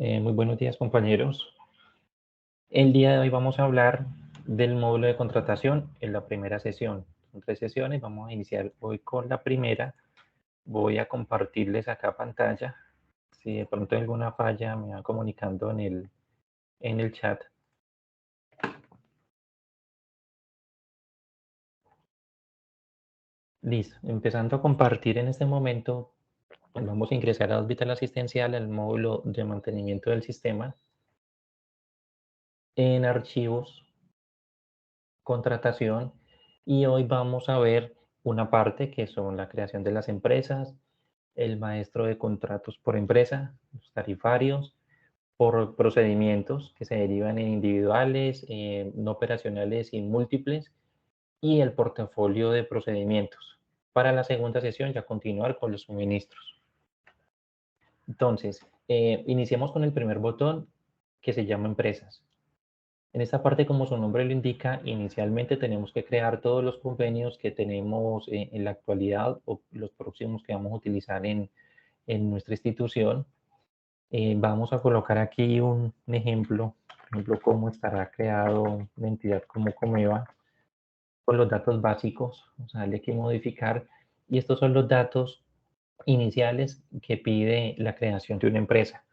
Muy buenos días, compañeros. El día de hoy vamos a hablar del módulo de contratación en la primera sesión. Son 3 sesiones, vamos a iniciar hoy con la primera. Voy a compartirles acá pantalla. Si de pronto hay alguna falla, me van comunicando en el chat. Listo, empezando a compartir en este momento, vamos a ingresar a Hospital Asistencial, al módulo de mantenimiento del sistema. En archivos, contratación, y hoy vamos a ver una parte que son la creación de las empresas, el maestro de contratos por empresa, los tarifarios, por procedimientos que se derivan en individuales, no operacionales y múltiples, y el portafolio de procedimientos. Para la segunda sesión ya continuar con los suministros. Entonces, iniciemos con el primer botón que se llama empresas. En esta parte, como su nombre lo indica, inicialmente tenemos que crear todos los convenios que tenemos en la actualidad o los próximos que vamos a utilizar en nuestra institución. Vamos a colocar aquí un ejemplo, cómo estará creado una entidad como Comeva, con los datos básicos. Vamos a darle aquí modificar, y estos son los datos iniciales que pide la creación de una empresa.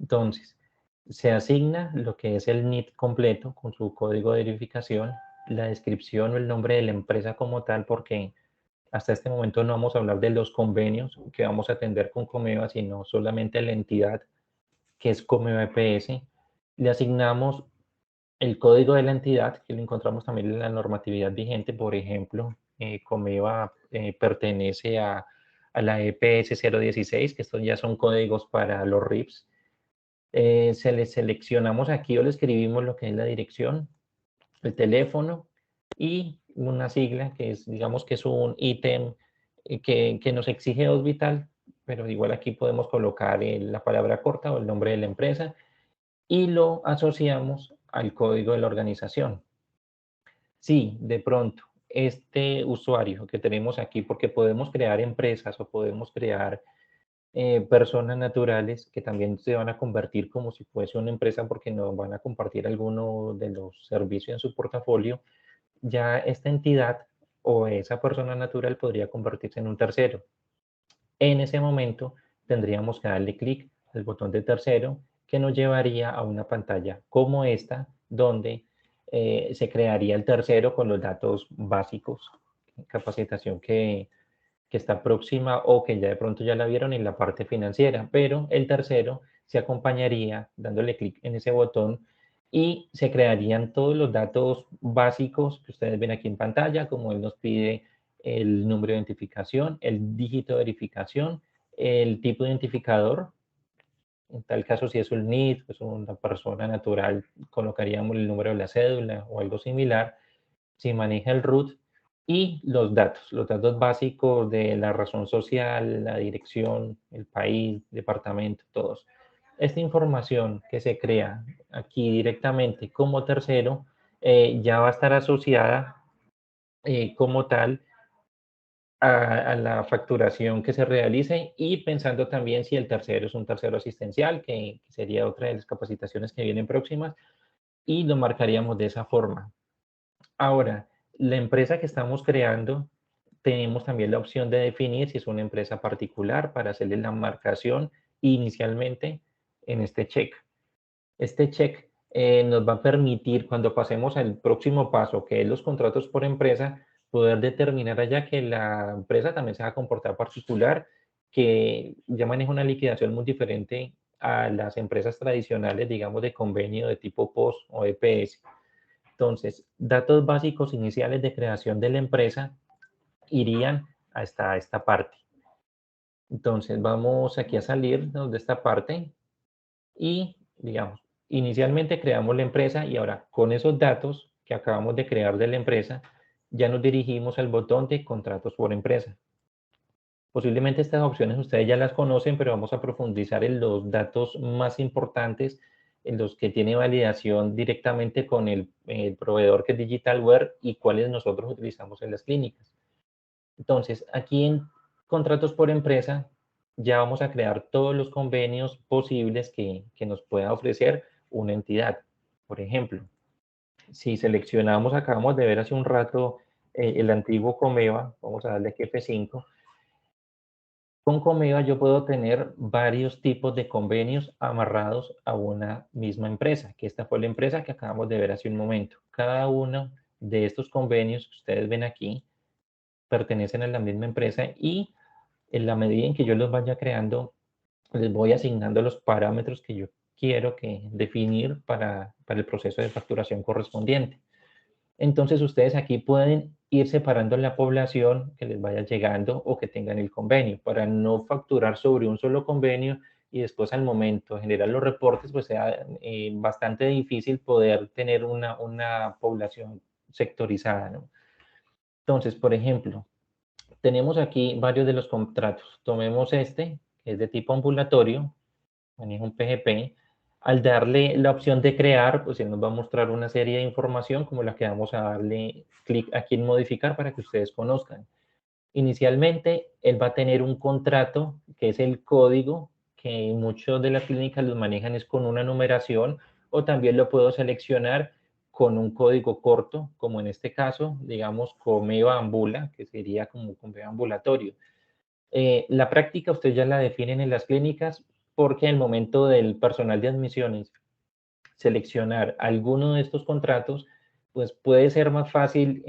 Entonces, se asigna lo que es el NID completo con su código de verificación, la descripción o el nombre de la empresa como tal, porque hasta este momento no vamos a hablar de los convenios que vamos a atender con Comeva, sino solamente la entidad que es Comeva EPS. Le asignamos el código de la entidad, que lo encontramos también en la normatividad vigente. Por ejemplo, Comeva pertenece a la EPS 016, que estos ya son códigos para los RIPS. Se le seleccionamos aquí o le escribimos lo que es la dirección, el teléfono y una sigla que es, digamos que es un ítem que nos exige Hospital, pero igual aquí podemos colocar la palabra corta o el nombre de la empresa y lo asociamos al código de la organización. Si de pronto este usuario que tenemos aquí, porque podemos crear empresas o podemos crear personas naturales que también se van a convertir como si fuese una empresa porque nos van a compartir alguno de los servicios en su portafolio, ya esta entidad o esa persona natural podría convertirse en un tercero. En ese momento tendríamos que darle clic al botón de tercero, que nos llevaría a una pantalla como esta, donde se crearía el tercero con los datos básicos, capacitación que está próxima o que ya de pronto ya la vieron en la parte financiera, pero el tercero se acompañaría dándole clic en ese botón y se crearían todos los datos básicos que ustedes ven aquí en pantalla, como él nos pide el número de identificación, el dígito de verificación, el tipo de identificador. En tal caso, si es un NID, pues una persona natural, colocaríamos el número de la cédula o algo similar. Si maneja el root y los datos básicos de la razón social, la dirección, el país, departamento, todos. Esta información que se crea aquí directamente como tercero ya va a estar asociada como tal a la facturación que se realice, y pensando también si el tercero es un tercero asistencial, que sería otra de las capacitaciones que vienen próximas, y lo marcaríamos de esa forma. Ahora, la empresa que estamos creando, tenemos también la opción de definir si es una empresa particular para hacerle la marcación inicialmente en este check. Este check nos va a permitir, cuando pasemos al próximo paso, que es los contratos por empresa, poder determinar allá que la empresa también se va a comportar particular, que ya maneja una liquidación muy diferente a las empresas tradicionales, digamos, de convenio de tipo POS o EPS. Entonces, datos básicos iniciales de creación de la empresa irían hasta esta parte. Entonces, vamos aquí a salir de esta parte y, digamos, inicialmente creamos la empresa, y ahora con esos datos que acabamos de crear de la empresa, ya nos dirigimos al botón de contratos por empresa. Posiblemente estas opciones ustedes ya las conocen, pero vamos a profundizar en los datos más importantes, en los que tiene validación directamente con el proveedor que es Digitalware y cuáles nosotros utilizamos en las clínicas. Entonces, aquí en contratos por empresa, ya vamos a crear todos los convenios posibles que nos pueda ofrecer una entidad. Por ejemplo, si seleccionamos, acabamos de ver hace un rato el antiguo Comeva, vamos a darle aquí F5. Con Comeva yo puedo tener varios tipos de convenios amarrados a una misma empresa, que esta fue la empresa que acabamos de ver hace un momento. Cada uno de estos convenios que ustedes ven aquí pertenecen a la misma empresa y en la medida en que yo los vaya creando, les voy asignando los parámetros que yo quiero definir para el proceso de facturación correspondiente. Entonces ustedes aquí pueden ir separando la población que les vaya llegando o que tengan el convenio para no facturar sobre un solo convenio y después al momento de generar los reportes pues sea bastante difícil poder tener una población sectorizada, ¿no? Entonces, por ejemplo, tenemos aquí varios de los contratos. Tomemos este, que es de tipo ambulatorio, maneja un PGP. Al darle la opción de crear, pues él nos va a mostrar una serie de información como la que vamos a darle clic aquí en modificar para que ustedes conozcan. Inicialmente, él va a tener un contrato, que es el código, que muchos de las clínicas los manejan es con una numeración, o también lo puedo seleccionar con un código corto, como en este caso, digamos, Comeva Ambula, que sería como Comeva Ambulatorio. La práctica ustedes ya la definen en las clínicas porque en el momento del personal de admisiones seleccionar alguno de estos contratos, pues puede ser más fácil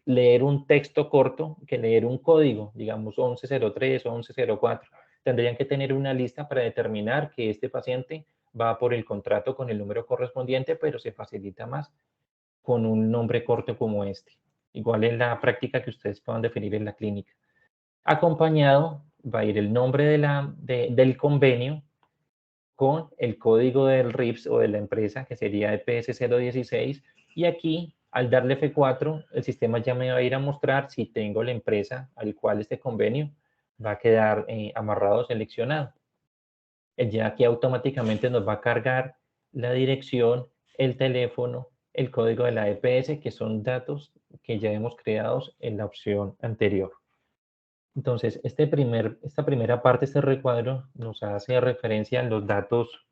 leer un texto corto que leer un código, digamos 1103 o 1104. Tendrían que tener una lista para determinar que este paciente va por el contrato con el número correspondiente, pero se facilita más con un nombre corto como este. Igual en la práctica que ustedes puedan definir en la clínica. Acompañado va a ir el nombre del convenio con el código del RIPS o de la empresa, que sería EPS 016, y aquí, al darle F4, el sistema ya me va a ir a mostrar si tengo la empresa al cual este convenio va a quedar amarrado o seleccionado. Ya aquí automáticamente nos va a cargar la dirección, el teléfono, el código de la EPS, que son datos que ya hemos creado en la opción anterior. Entonces, esta primera parte, este recuadro, nos hace referencia a los datos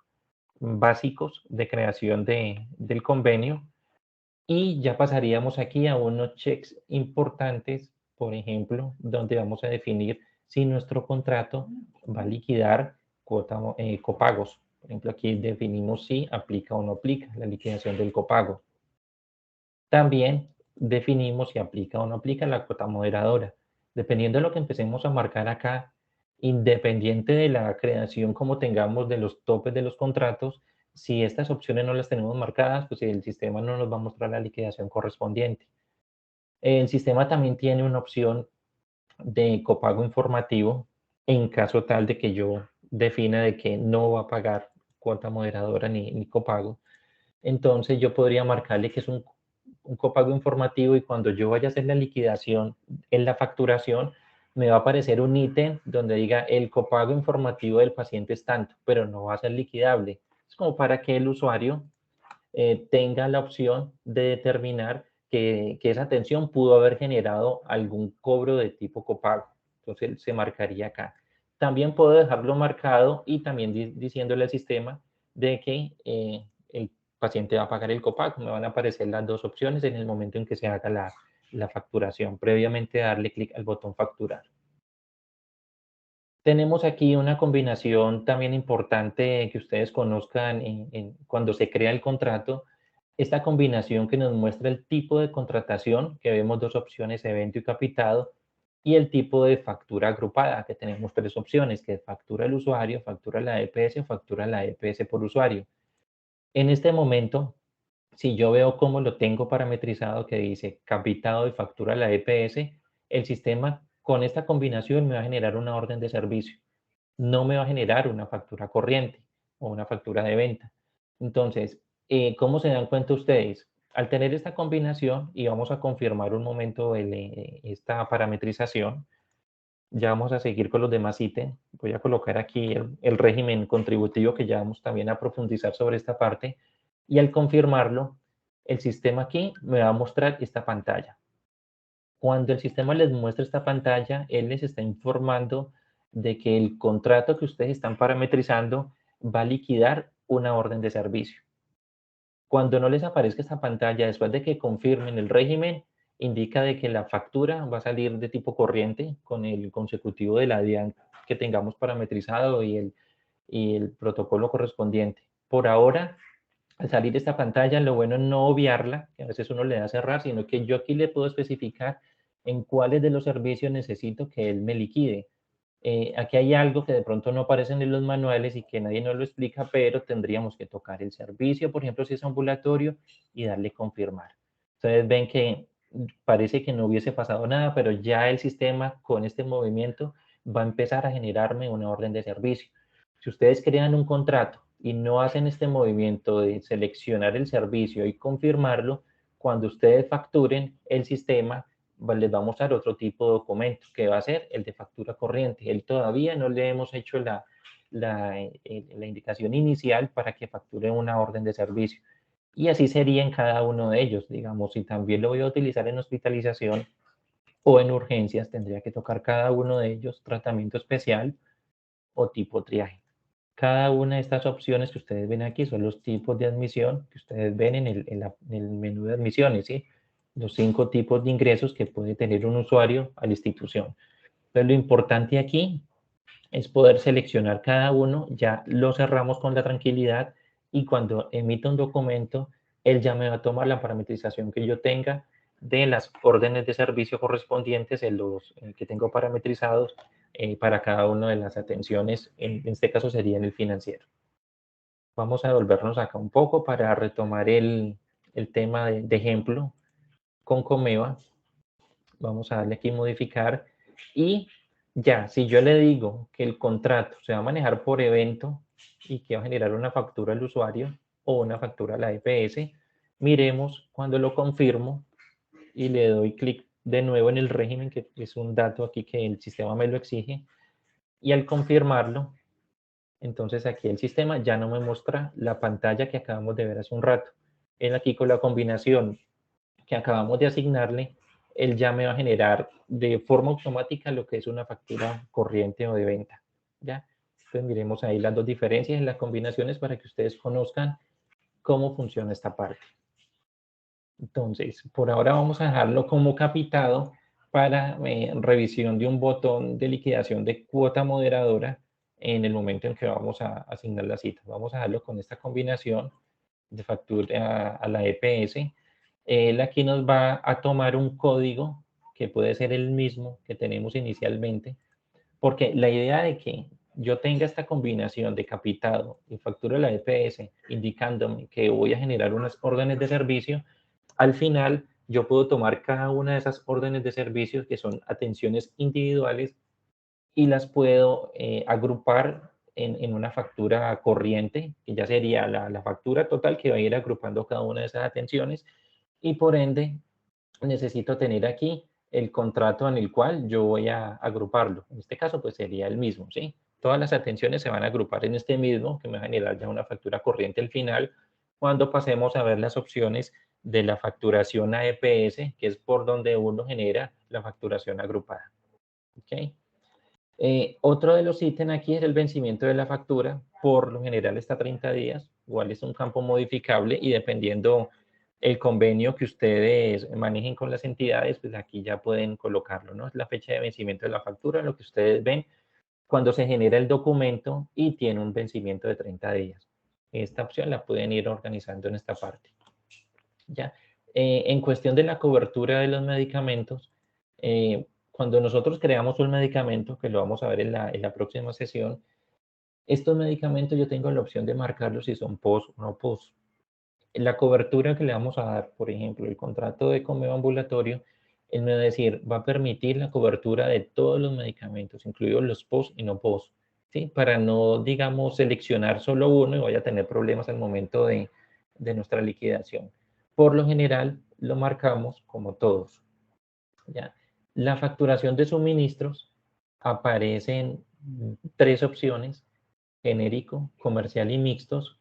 básicos de creación del convenio y ya pasaríamos aquí a unos checks importantes, por ejemplo, donde vamos a definir si nuestro contrato va a liquidar copagos. Por ejemplo, aquí definimos si aplica o no aplica la liquidación del copago. También definimos si aplica o no aplica la cuota moderadora. Dependiendo de lo que empecemos a marcar acá, independiente de la creación como tengamos de los topes de los contratos, si estas opciones no las tenemos marcadas, pues el sistema no nos va a mostrar la liquidación correspondiente. El sistema también tiene una opción de copago informativo en caso tal de que yo defina de que no va a pagar cuota moderadora ni copago. Entonces yo podría marcarle que es un copago informativo y cuando yo vaya a hacer la liquidación en la facturación, me va a aparecer un ítem donde diga el copago informativo del paciente es tanto, pero no va a ser liquidable. Es como para que el usuario tenga la opción de determinar que esa atención pudo haber generado algún cobro de tipo copago. Entonces se marcaría acá. También puedo dejarlo marcado y también diciéndole al sistema de que el paciente va a pagar el copago. Me van a aparecer las dos opciones en el momento en que se haga la facturación, previamente darle clic al botón facturar. Tenemos aquí una combinación también importante que ustedes conozcan cuando se crea el contrato. Esta combinación que nos muestra el tipo de contratación, que vemos dos opciones, evento y capitado, y el tipo de factura agrupada, que tenemos tres opciones, que es factura el usuario, factura la EPS o factura la EPS por usuario. En este momento, si yo veo cómo lo tengo parametrizado, que dice capitado y factura la EPS, el sistema con esta combinación me va a generar una orden de servicio. No me va a generar una factura corriente o una factura de venta. Entonces, ¿cómo se dan cuenta ustedes? Al tener esta combinación, y vamos a confirmar un momento esta parametrización, ya vamos a seguir con los demás ítems. Voy a colocar aquí el régimen contributivo que ya vamos también a profundizar sobre esta parte. Y al confirmarlo, el sistema aquí me va a mostrar esta pantalla. Cuando el sistema les muestra esta pantalla, él les está informando de que el contrato que ustedes están parametrizando va a liquidar una orden de servicio. Cuando no les aparezca esta pantalla, después de que confirmen el régimen, indica de que la factura va a salir de tipo corriente con el consecutivo de la DIAN que tengamos parametrizado y el protocolo correspondiente. Por ahora, al salir esta pantalla, lo bueno es no obviarla, que a veces uno le da a cerrar, sino que yo aquí le puedo especificar en cuáles de los servicios necesito que él me liquide. Aquí hay algo que de pronto no aparecen en los manuales y que nadie nos lo explica, pero tendríamos que tocar el servicio, por ejemplo, si es ambulatorio, y darle confirmar. Ustedes ven que parece que no hubiese pasado nada, pero ya el sistema con este movimiento va a empezar a generarme una orden de servicio. Si ustedes crean un contrato y no hacen este movimiento de seleccionar el servicio y confirmarlo, cuando ustedes facturen, el sistema les va a mostrar otro tipo de documento, que va a ser el de factura corriente. Él todavía no le hemos hecho la indicación inicial para que facture una orden de servicio. Y así sería en cada uno de ellos, digamos, si también lo voy a utilizar en hospitalización o en urgencias, tendría que tocar cada uno de ellos, tratamiento especial o tipo triaje. Cada una de estas opciones que ustedes ven aquí son los tipos de admisión que ustedes ven en el menú de admisiones, ¿sí? Los 5 tipos de ingresos que puede tener un usuario a la institución. Entonces, lo importante aquí es poder seleccionar cada uno, ya lo cerramos con la tranquilidad y cuando emita un documento, él ya me va a tomar la parametrización que yo tenga de las órdenes de servicio correspondientes en los que tengo parametrizados para cada una de las atenciones, en este caso sería en el financiero. Vamos a devolvernos acá un poco para retomar el tema de ejemplo con Comeva. Vamos a darle aquí modificar y ya, si yo le digo que el contrato se va a manejar por evento y que va a generar una factura al usuario o una factura a la EPS, miremos cuando lo confirmo y le doy clic de nuevo en el régimen, que es un dato aquí que el sistema me lo exige, y al confirmarlo, entonces aquí el sistema ya no me muestra la pantalla que acabamos de ver hace un rato. Él aquí con la combinación que acabamos de asignarle, él ya me va a generar de forma automática lo que es una factura corriente o de venta. ¿Ya? Entonces miremos ahí las dos diferencias en las combinaciones para que ustedes conozcan cómo funciona esta parte. Entonces, por ahora vamos a dejarlo como capitado para revisión de un botón de liquidación de cuota moderadora en el momento en que vamos a asignar la cita. Vamos a dejarlo con esta combinación de factura a la EPS. Él aquí nos va a tomar un código que puede ser el mismo que tenemos inicialmente, porque la idea de que yo tenga esta combinación de capitado y factura a la EPS indicándome que voy a generar unas órdenes de servicio, al final yo puedo tomar cada una de esas órdenes de servicios que son atenciones individuales y las puedo agrupar en una factura corriente, que ya sería la factura total que va a ir agrupando cada una de esas atenciones y por ende necesito tener aquí el contrato en el cual yo voy a agruparlo. En este caso, pues sería el mismo, ¿sí? Todas las atenciones se van a agrupar en este mismo, que me va a generar ya una factura corriente al final, cuando pasemos a ver las opciones de la facturación a EPS, que es por donde uno genera la facturación agrupada. ¿Ok? Otro de los ítems aquí es el vencimiento de la factura. Por lo general está 30 días. Igual es un campo modificable y dependiendo el convenio que ustedes manejen con las entidades, pues aquí ya pueden colocarlo, ¿no? Es la fecha de vencimiento de la factura, lo que ustedes ven cuando se genera el documento y tiene un vencimiento de 30 días. Esta opción la pueden ir organizando en esta parte. ¿Ya? En cuestión de la cobertura de los medicamentos, cuando nosotros creamos un medicamento, que lo vamos a ver en la próxima sesión, estos medicamentos yo tengo la opción de marcarlos si son POS o no POS. La cobertura que le vamos a dar, por ejemplo, el contrato de comedor ambulatorio, él me va a decir, va a permitir la cobertura de todos los medicamentos, incluidos los POS y no POS, ¿sí? Para no, digamos, seleccionar solo uno y vaya a tener problemas al momento de nuestra liquidación. Por lo general, lo marcamos como todos, ¿ya? La facturación de suministros aparecen 3 opciones, genérico, comercial y mixtos.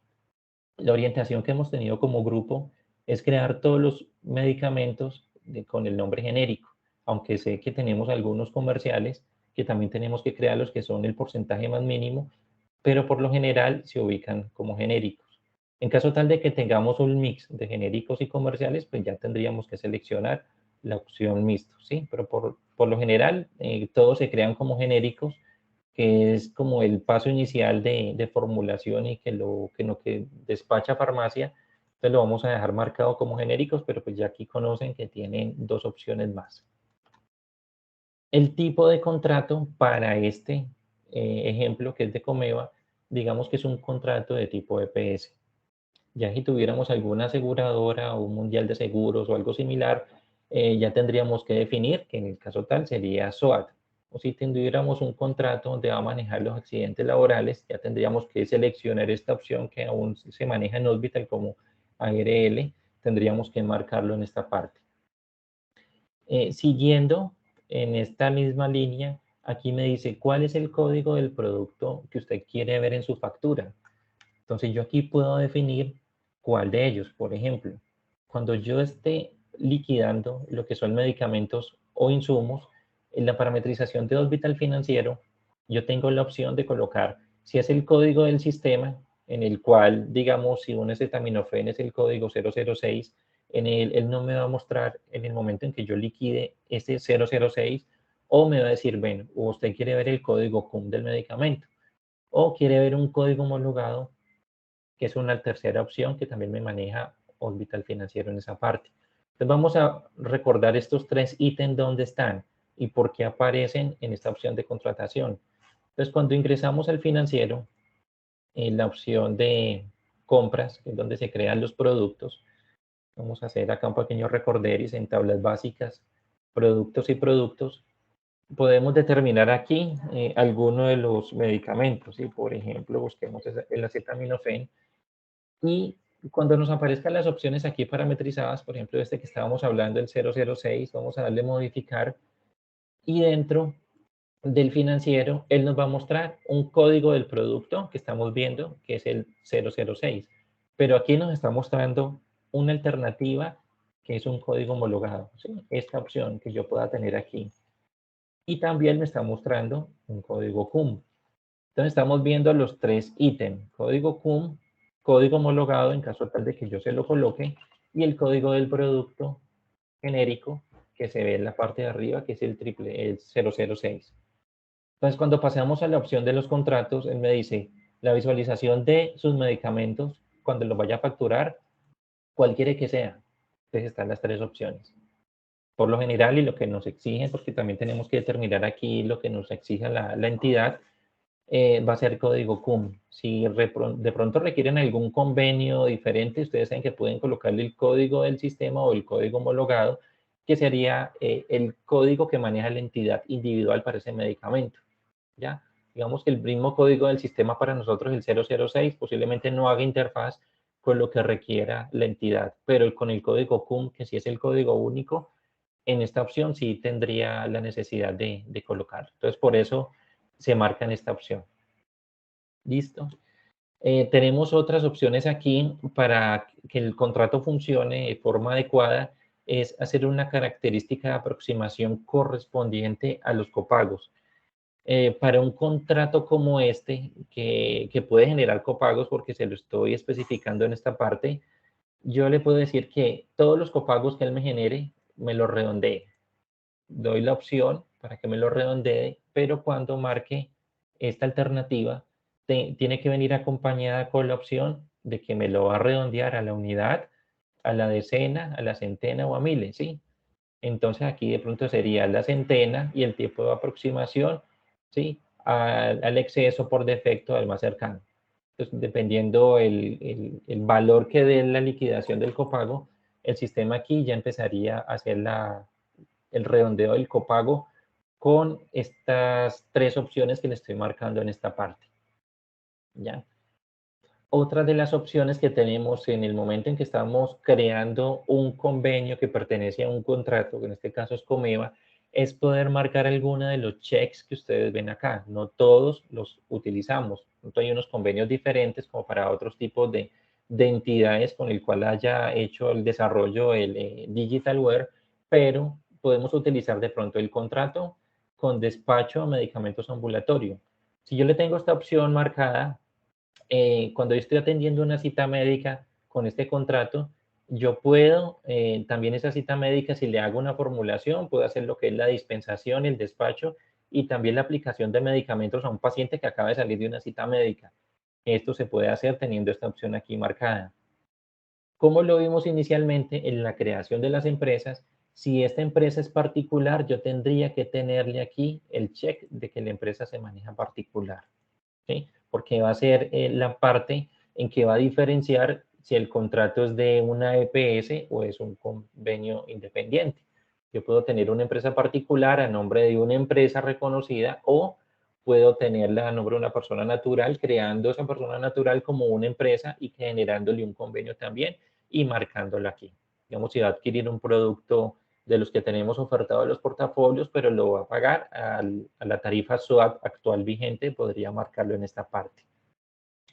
La orientación que hemos tenido como grupo es crear todos los medicamentos con el nombre genérico, aunque sé que tenemos algunos comerciales que también tenemos que crearlos, que son el porcentaje más mínimo, pero por lo general se ubican como genéricos. En caso tal de que tengamos un mix de genéricos y comerciales, pues ya tendríamos que seleccionar la opción mixto, ¿sí? Pero por lo general, todos se crean como genéricos, que es como el paso inicial de formulación y que lo que despacha farmacia, entonces lo vamos a dejar marcado como genéricos, pero pues ya aquí conocen que tienen dos opciones más. El tipo de contrato para este ejemplo que es de Comeva, digamos que es un contrato de tipo EPS. Ya si tuviéramos alguna aseguradora o un mundial de seguros o algo similar, ya tendríamos que definir que en el caso tal sería SOAT. O si tuviéramos un contrato donde va a manejar los accidentes laborales, ya tendríamos que seleccionar esta opción que aún se maneja en Hospital como ARL, tendríamos que marcarlo en esta parte. Siguiendo en esta misma línea, aquí me dice cuál es el código del producto que usted quiere ver en su factura. Entonces yo aquí puedo definir cuál de ellos. Por ejemplo, cuando yo esté liquidando lo que son medicamentos o insumos, en la parametrización de Hospital Financiero, yo tengo la opción de colocar si es el código del sistema, en el cual, digamos, si un acetaminofén es el código 006, él no me va a mostrar en el momento en que yo liquide ese 006, o me va a decir, bueno, usted quiere ver el código CUM del medicamento, o quiere ver un código homologado, que es una tercera opción que también me maneja Hospital Financiero en esa parte. Entonces vamos a recordar estos tres ítems dónde están y por qué aparecen en esta opción de contratación. Entonces cuando ingresamos al financiero, en la opción de compras, que es donde se crean los productos, vamos a hacer acá un pequeño recorderis en tablas básicas, productos y productos. Podemos determinar aquí alguno de los medicamentos. ¿Sí? Por ejemplo, busquemos el acetaminofén y cuando nos aparezcan las opciones aquí parametrizadas, por ejemplo, este que estábamos hablando, el 006, vamos a darle modificar y dentro del financiero, él nos va a mostrar un código del producto que estamos viendo, que es el 006. Pero aquí nos está mostrando una alternativa que es un código homologado. ¿Sí? Esta opción que yo pueda tener aquí. Y también me está mostrando un código CUM. Entonces estamos viendo los tres ítems, código CUM, código homologado en caso tal de que yo se lo coloque, y el código del producto genérico que se ve en la parte de arriba, que es el 006. Entonces cuando pasamos a la opción de los contratos, él me dice la visualización de sus medicamentos cuando los vaya a facturar, cuál quiere que sea. Entonces están las tres opciones. Por lo general y lo que nos exigen, porque también tenemos que determinar aquí lo que nos exige la entidad, va a ser código CUM. Si de pronto requieren algún convenio diferente, ustedes saben que pueden colocarle el código del sistema o el código homologado, que sería el código que maneja la entidad individual para ese medicamento. ¿Ya? Digamos que el mismo código del sistema para nosotros, el 006, posiblemente no haga interfaz con lo que requiera la entidad, pero con el código CUM, que sí es el código único, en esta opción sí tendría la necesidad de colocarlo. Entonces, por eso se marca en esta opción. ¿Listo? Tenemos otras opciones aquí para que el contrato funcione de forma adecuada, es hacer una característica de aproximación correspondiente a los copagos. Para un contrato como este, que puede generar copagos porque se lo estoy especificando en esta parte, yo le puedo decir que todos los copagos que él me genere, me los redondee. Doy la opción para que me lo redondee, pero cuando marque esta alternativa, tiene que venir acompañada con la opción de que me lo va a redondear a la unidad, a la decena, a la centena o a miles, ¿sí? Entonces aquí de pronto sería la centena y el tiempo de aproximación, ¿sí? Al exceso por defecto al más cercano. Entonces, dependiendo el valor que dé la liquidación del copago, el sistema aquí ya empezaría a hacer el redondeo del copago con estas tres opciones que le estoy marcando en esta parte. ¿Ya? Otra de las opciones que tenemos en el momento en que estamos creando un convenio que pertenece a un contrato, que en este caso es Comeva, es poder marcar alguna de los checks que ustedes ven acá. No todos los utilizamos. Hay unos convenios diferentes como para otros tipos de entidades con el cual haya hecho el desarrollo el Digitalware, pero podemos utilizar de pronto el contrato con despacho a medicamentos ambulatorio. Si yo le tengo esta opción marcada, cuando yo estoy atendiendo una cita médica con este contrato, yo puedo, también esa cita médica, si le hago una formulación, puedo hacer lo que es la dispensación, el despacho y también la aplicación de medicamentos a un paciente que acaba de salir de una cita médica. Esto se puede hacer teniendo esta opción aquí marcada. Como lo vimos inicialmente en la creación de las empresas, si esta empresa es particular, yo tendría que tenerle aquí el check de que la empresa se maneja particular, ¿sí? Porque va a ser la parte en que va a diferenciar si el contrato es de una EPS o es un convenio independiente. Yo puedo tener una empresa particular a nombre de una empresa reconocida o puedo tenerla a nombre de una persona natural, creando esa persona natural como una empresa y generándole un convenio también y marcándola aquí. Digamos, si va a adquirir un producto de los que tenemos ofertado en los portafolios, pero lo va a pagar a la tarifa SOAT actual vigente, podría marcarlo en esta parte.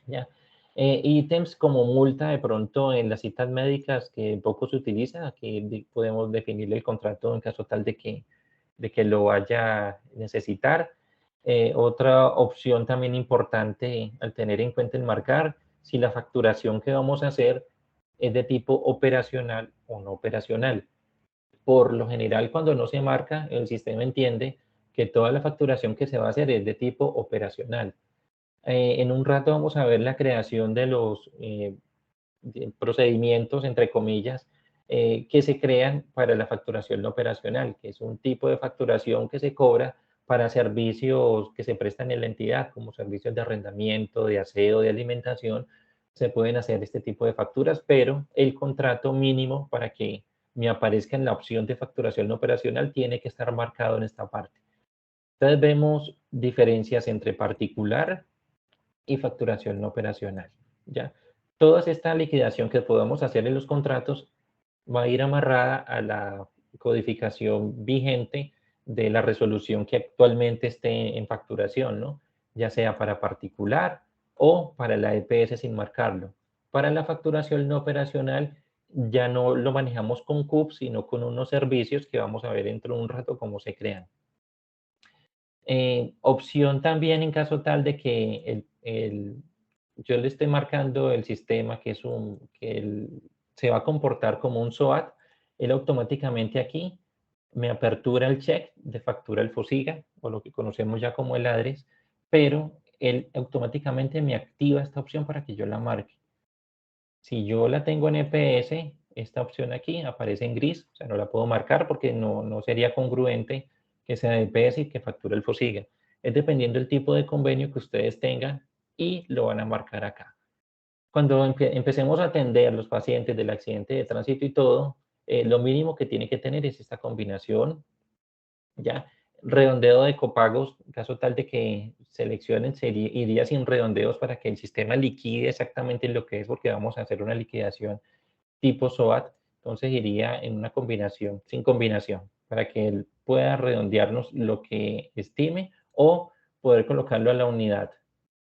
¿Ya? Ítems como multa de pronto en las citas médicas que poco se utiliza, aquí podemos definir el contrato en caso tal de que lo vaya a necesitar. Otra opción también importante al tener en cuenta el marcar, si la facturación que vamos a hacer es de tipo operacional o no operacional. Por lo general, cuando no se marca, el sistema entiende que toda la facturación que se va a hacer es de tipo operacional. En un rato vamos a ver la creación de los procedimientos, entre comillas, que se crean para la facturación no operacional, que es un tipo de facturación que se cobra para servicios que se prestan en la entidad, como servicios de arrendamiento, de aseo, de alimentación. Se pueden hacer este tipo de facturas, pero el contrato mínimo para que me aparezca en la opción de facturación no operacional tiene que estar marcado en esta parte. Entonces vemos diferencias entre particular y facturación no operacional, ¿ya? Toda esta liquidación que podamos hacer en los contratos va a ir amarrada a la codificación vigente de la resolución que actualmente esté en facturación, ¿no? Ya sea para particular o para la EPS sin marcarlo. Para la facturación no operacional ya no lo manejamos con CUP, sino con unos servicios que vamos a ver dentro de un rato cómo se crean. Opción también en caso tal de que yo le esté marcando el sistema que, se va a comportar como un SOAT, él automáticamente aquí me apertura el check de factura el FOSIGA, o lo que conocemos ya como el ADRES, pero él automáticamente me activa esta opción para que yo la marque. Si yo la tengo en EPS, esta opción aquí aparece en gris, o sea, no la puedo marcar porque no sería congruente que sea de EPS y que facture el FOSIGA. Es dependiendo del tipo de convenio que ustedes tengan y lo van a marcar acá. Cuando empecemos a atender los pacientes del accidente de tránsito y todo, lo mínimo que tiene que tener es esta combinación, ¿ya? Redondeo de copagos, en caso tal de que seleccionen, iría sin redondeos para que el sistema liquide exactamente lo que es, porque vamos a hacer una liquidación tipo SOAT, entonces iría en una combinación, sin combinación, para que él pueda redondearnos lo que estime o poder colocarlo a la unidad,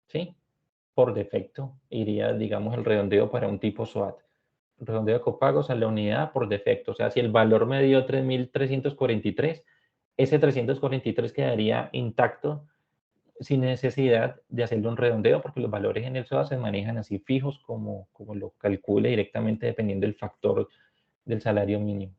¿sí? Por defecto iría, digamos, el redondeo para un tipo SOAT. Redondeo de copagos a la unidad por defecto. O sea, si el valor me dio 3.343, ese 343 quedaría intacto sin necesidad de hacerle un redondeo, porque los valores en el SOAT se manejan así fijos como lo calcule directamente dependiendo del factor del salario mínimo.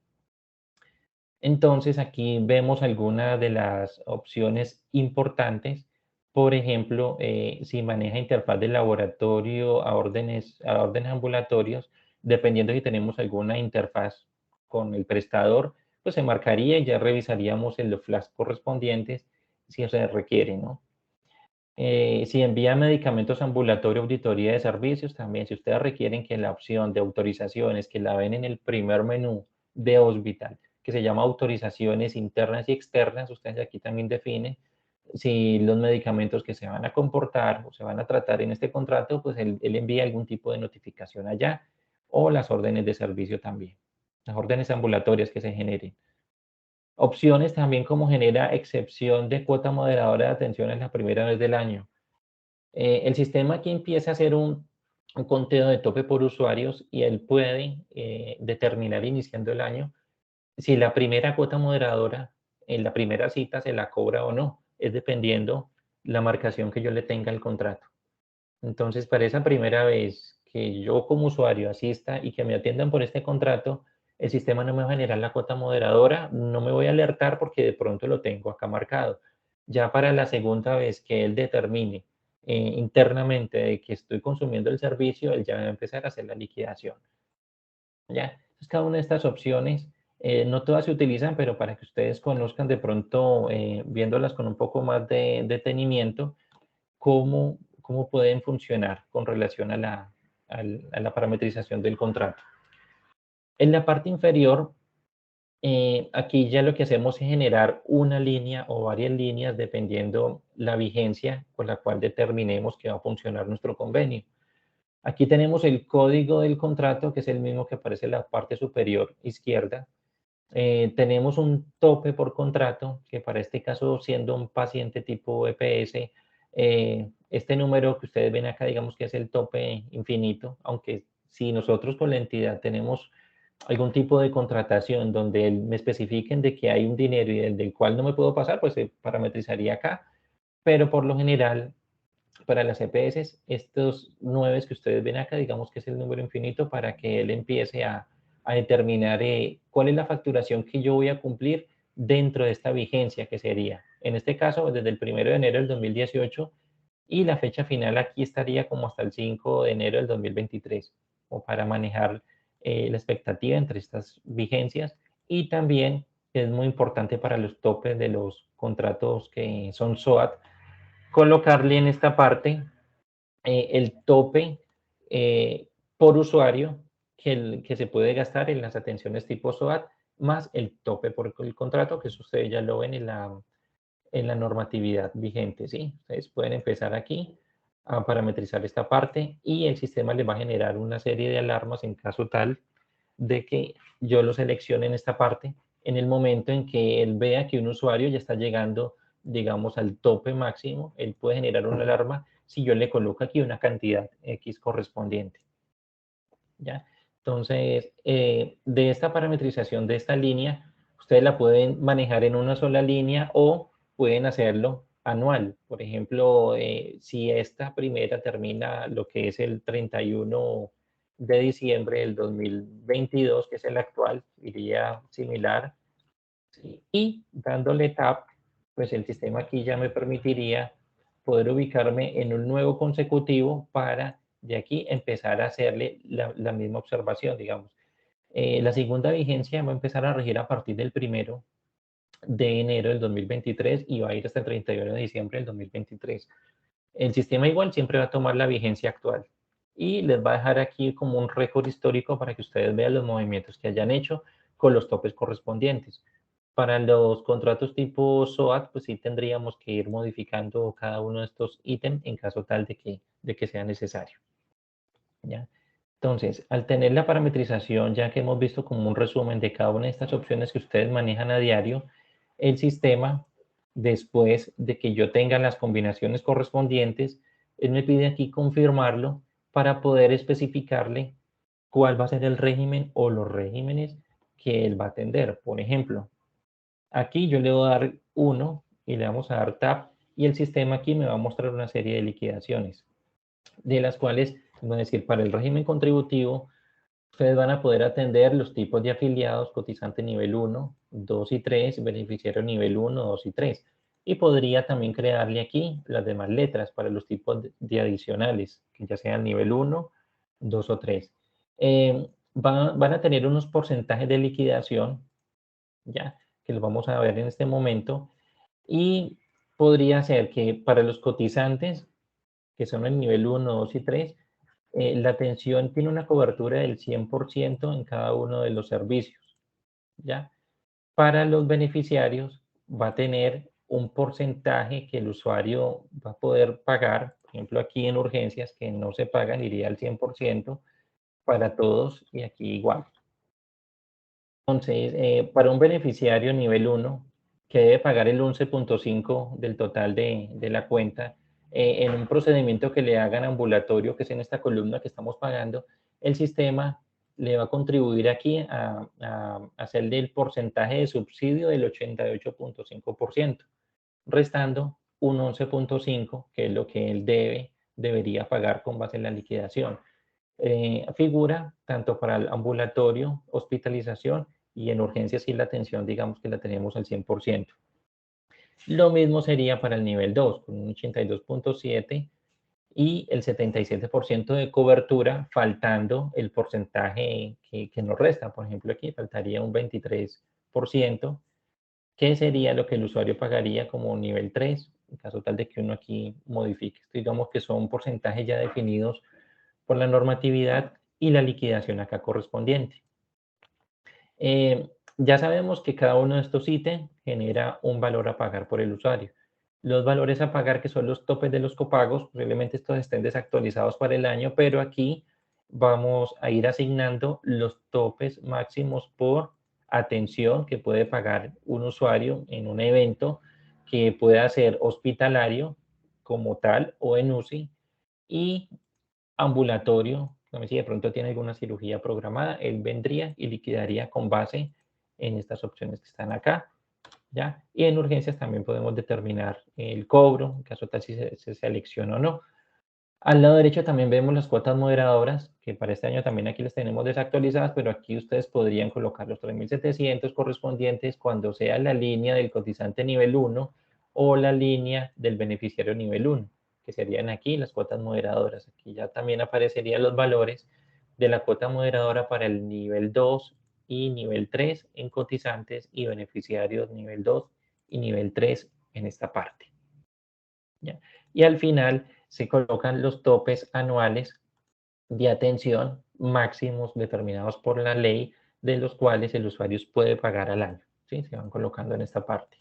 Entonces aquí vemos algunas de las opciones importantes. Por ejemplo, si maneja interfaz de laboratorio a órdenes ambulatorios, dependiendo si tenemos alguna interfaz con el prestador, pues se marcaría y ya revisaríamos en los flags correspondientes si se requiere, ¿no? Si envía medicamentos ambulatorio, auditoría de servicios, también si ustedes requieren que la opción de autorizaciones que la ven en el primer menú de Hospital, que se llama autorizaciones internas y externas, ustedes aquí también definen si los medicamentos que se van a comportar o se van a tratar en este contrato, pues él envía algún tipo de notificación allá o las órdenes de servicio también, las órdenes ambulatorias que se generen. Opciones también como genera excepción de cuota moderadora de atención en la primera vez del año. El sistema aquí empieza a hacer un conteo de tope por usuarios y él puede determinar iniciando el año si la primera cuota moderadora en la primera cita se la cobra o no, es dependiendo la marcación que yo le tenga al contrato. Entonces, para esa primera vez que yo como usuario asista y que me atiendan por este contrato, el sistema no me va a generar la cuota moderadora, no me voy a alertar porque de pronto lo tengo acá marcado. Ya para la segunda vez que él determine internamente de que estoy consumiendo el servicio, él ya va a empezar a hacer la liquidación. ¿Ya? Entonces, cada una de estas opciones, no todas se utilizan, pero para que ustedes conozcan de pronto, viéndolas con un poco más de detenimiento, cómo pueden funcionar con relación a la parametrización del contrato. En la parte inferior, aquí ya lo que hacemos es generar una línea o varias líneas dependiendo la vigencia con la cual determinemos que va a funcionar nuestro convenio. Aquí tenemos el código del contrato, que es el mismo que aparece en la parte superior izquierda. Tenemos un tope por contrato, que para este caso, siendo un paciente tipo EPS, este número que ustedes ven acá, digamos que es el tope infinito, aunque si nosotros con la entidad tenemos algún tipo de contratación donde me especifiquen de que hay un dinero y del cual no me puedo pasar, pues se parametrizaría acá, pero por lo general para las EPS, estos 9 que ustedes ven acá, digamos que es el número infinito para que él empiece a determinar cuál es la facturación que yo voy a cumplir dentro de esta vigencia que sería, en este caso, desde el 1 de enero del 2018 y la fecha final aquí estaría como hasta el 5 de enero del 2023, o para manejar la expectativa entre estas vigencias y también es muy importante para los topes de los contratos que son SOAT, colocarle en esta parte el tope por usuario que se puede gastar en las atenciones tipo SOAT, más el tope por el contrato, que eso ustedes ya lo ven en la normatividad vigente, ¿sí? Ustedes pueden empezar aquí a parametrizar esta parte y el sistema les va a generar una serie de alarmas en caso tal de que yo lo seleccione en esta parte en el momento en que él vea que un usuario ya está llegando, digamos, al tope máximo, él puede generar una alarma si yo le coloco aquí una cantidad X correspondiente. ¿Ya? Entonces, de esta parametrización de esta línea, ustedes la pueden manejar en una sola línea o pueden hacerlo anual. Por ejemplo, si esta primera termina lo que es el 31 de diciembre del 2022, que es el actual, iría similar. ¿Sí? Y dándole tap, pues el sistema aquí ya me permitiría poder ubicarme en un nuevo consecutivo para de aquí empezar a hacerle la misma observación, digamos. La segunda vigencia va a empezar a regir a partir del 1 de enero del 2023 y va a ir hasta el 31 de diciembre del 2023. El sistema igual siempre va a tomar la vigencia actual y les va a dejar aquí como un récord histórico para que ustedes vean los movimientos que hayan hecho con los topes correspondientes. Para los contratos tipo SOAT, pues sí tendríamos que ir modificando cada uno de estos ítems en caso tal de que sea necesario. ¿Ya? Entonces, al tener la parametrización, ya que hemos visto como un resumen de cada una de estas opciones que ustedes manejan a diario, el sistema, después de que yo tenga las combinaciones correspondientes, él me pide aquí confirmarlo para poder especificarle cuál va a ser el régimen o los regímenes que él va a atender. Por ejemplo, aquí yo le voy a dar 1 y le vamos a dar tab y el sistema aquí me va a mostrar una serie de liquidaciones, de las cuales, es decir, para el régimen contributivo, ustedes van a poder atender los tipos de afiliados, cotizante nivel 1, 2 y 3, beneficiario nivel 1, 2 y 3. Y podría también crearle aquí las demás letras para los tipos de adicionales, que ya sean nivel 1, 2 o 3. Van a tener unos porcentajes de liquidación, ya, que los vamos a ver en este momento. Y podría ser que para los cotizantes, que son el nivel 1, 2 y 3, la atención tiene una cobertura del 100% en cada uno de los servicios, ¿ya? Para los beneficiarios va a tener un porcentaje que el usuario va a poder pagar, por ejemplo, aquí en urgencias que no se pagan, iría al 100% para todos y aquí igual. Entonces, para un beneficiario nivel 1, que debe pagar el 11.5 del total de la cuenta, en un procedimiento que le hagan ambulatorio, que es en esta columna que estamos pagando, el sistema le va a contribuir aquí a hacer del porcentaje de subsidio del 88.5%, restando un 11.5%, que es lo que él debería pagar con base en la liquidación. Figura tanto para el ambulatorio, hospitalización y en urgencias si la atención, digamos que la tenemos al 100%. Lo mismo sería para el nivel 2, con un 82.7% y el 77% de cobertura, faltando el porcentaje que nos resta. Por ejemplo, aquí faltaría un 23%, que sería lo que el usuario pagaría como nivel 3, en caso tal de que uno aquí modifique. Digamos que son porcentajes ya definidos por la normatividad y la liquidación acá correspondiente. Ya sabemos que cada uno de estos ítems genera un valor a pagar por el usuario. Los valores a pagar, que son los topes de los copagos, posiblemente estos estén desactualizados para el año, pero aquí vamos a ir asignando los topes máximos por atención que puede pagar un usuario en un evento que pueda ser hospitalario como tal o en UCI y ambulatorio. Si de pronto tiene alguna cirugía programada, él vendría y liquidaría con base en estas opciones que están acá, ¿ya? Y en urgencias también podemos determinar el cobro, en caso tal si se selecciona o no. Al lado derecho también vemos las cuotas moderadoras, que para este año también aquí las tenemos desactualizadas, pero aquí ustedes podrían colocar los 3.700 correspondientes cuando sea la línea del cotizante nivel 1 o la línea del beneficiario nivel 1, que serían aquí las cuotas moderadoras. Aquí ya también aparecerían los valores de la cuota moderadora para el nivel 2 y nivel 3 en cotizantes y beneficiarios nivel 2 y nivel 3 en esta parte, ¿ya? Y al final se colocan los topes anuales de atención máximos determinados por la ley, de los cuales el usuario puede pagar al año, ¿sí? Se van colocando en esta parte.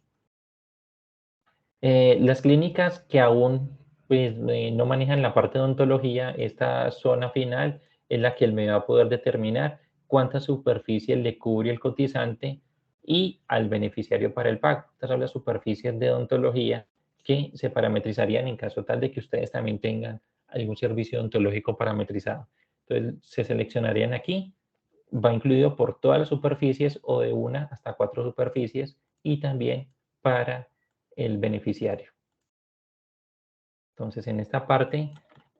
Las clínicas que aún pues, no manejan la parte de odontología, esta zona final es la que él me va a poder determinar cuánta superficie le cubre el cotizante y al beneficiario para el pago. Estas son las superficies de odontología que se parametrizarían en caso tal de que ustedes también tengan algún servicio odontológico parametrizado. Entonces, se seleccionarían aquí, va incluido por todas las superficies o de una hasta 4 superficies y también para el beneficiario. Entonces, en esta parte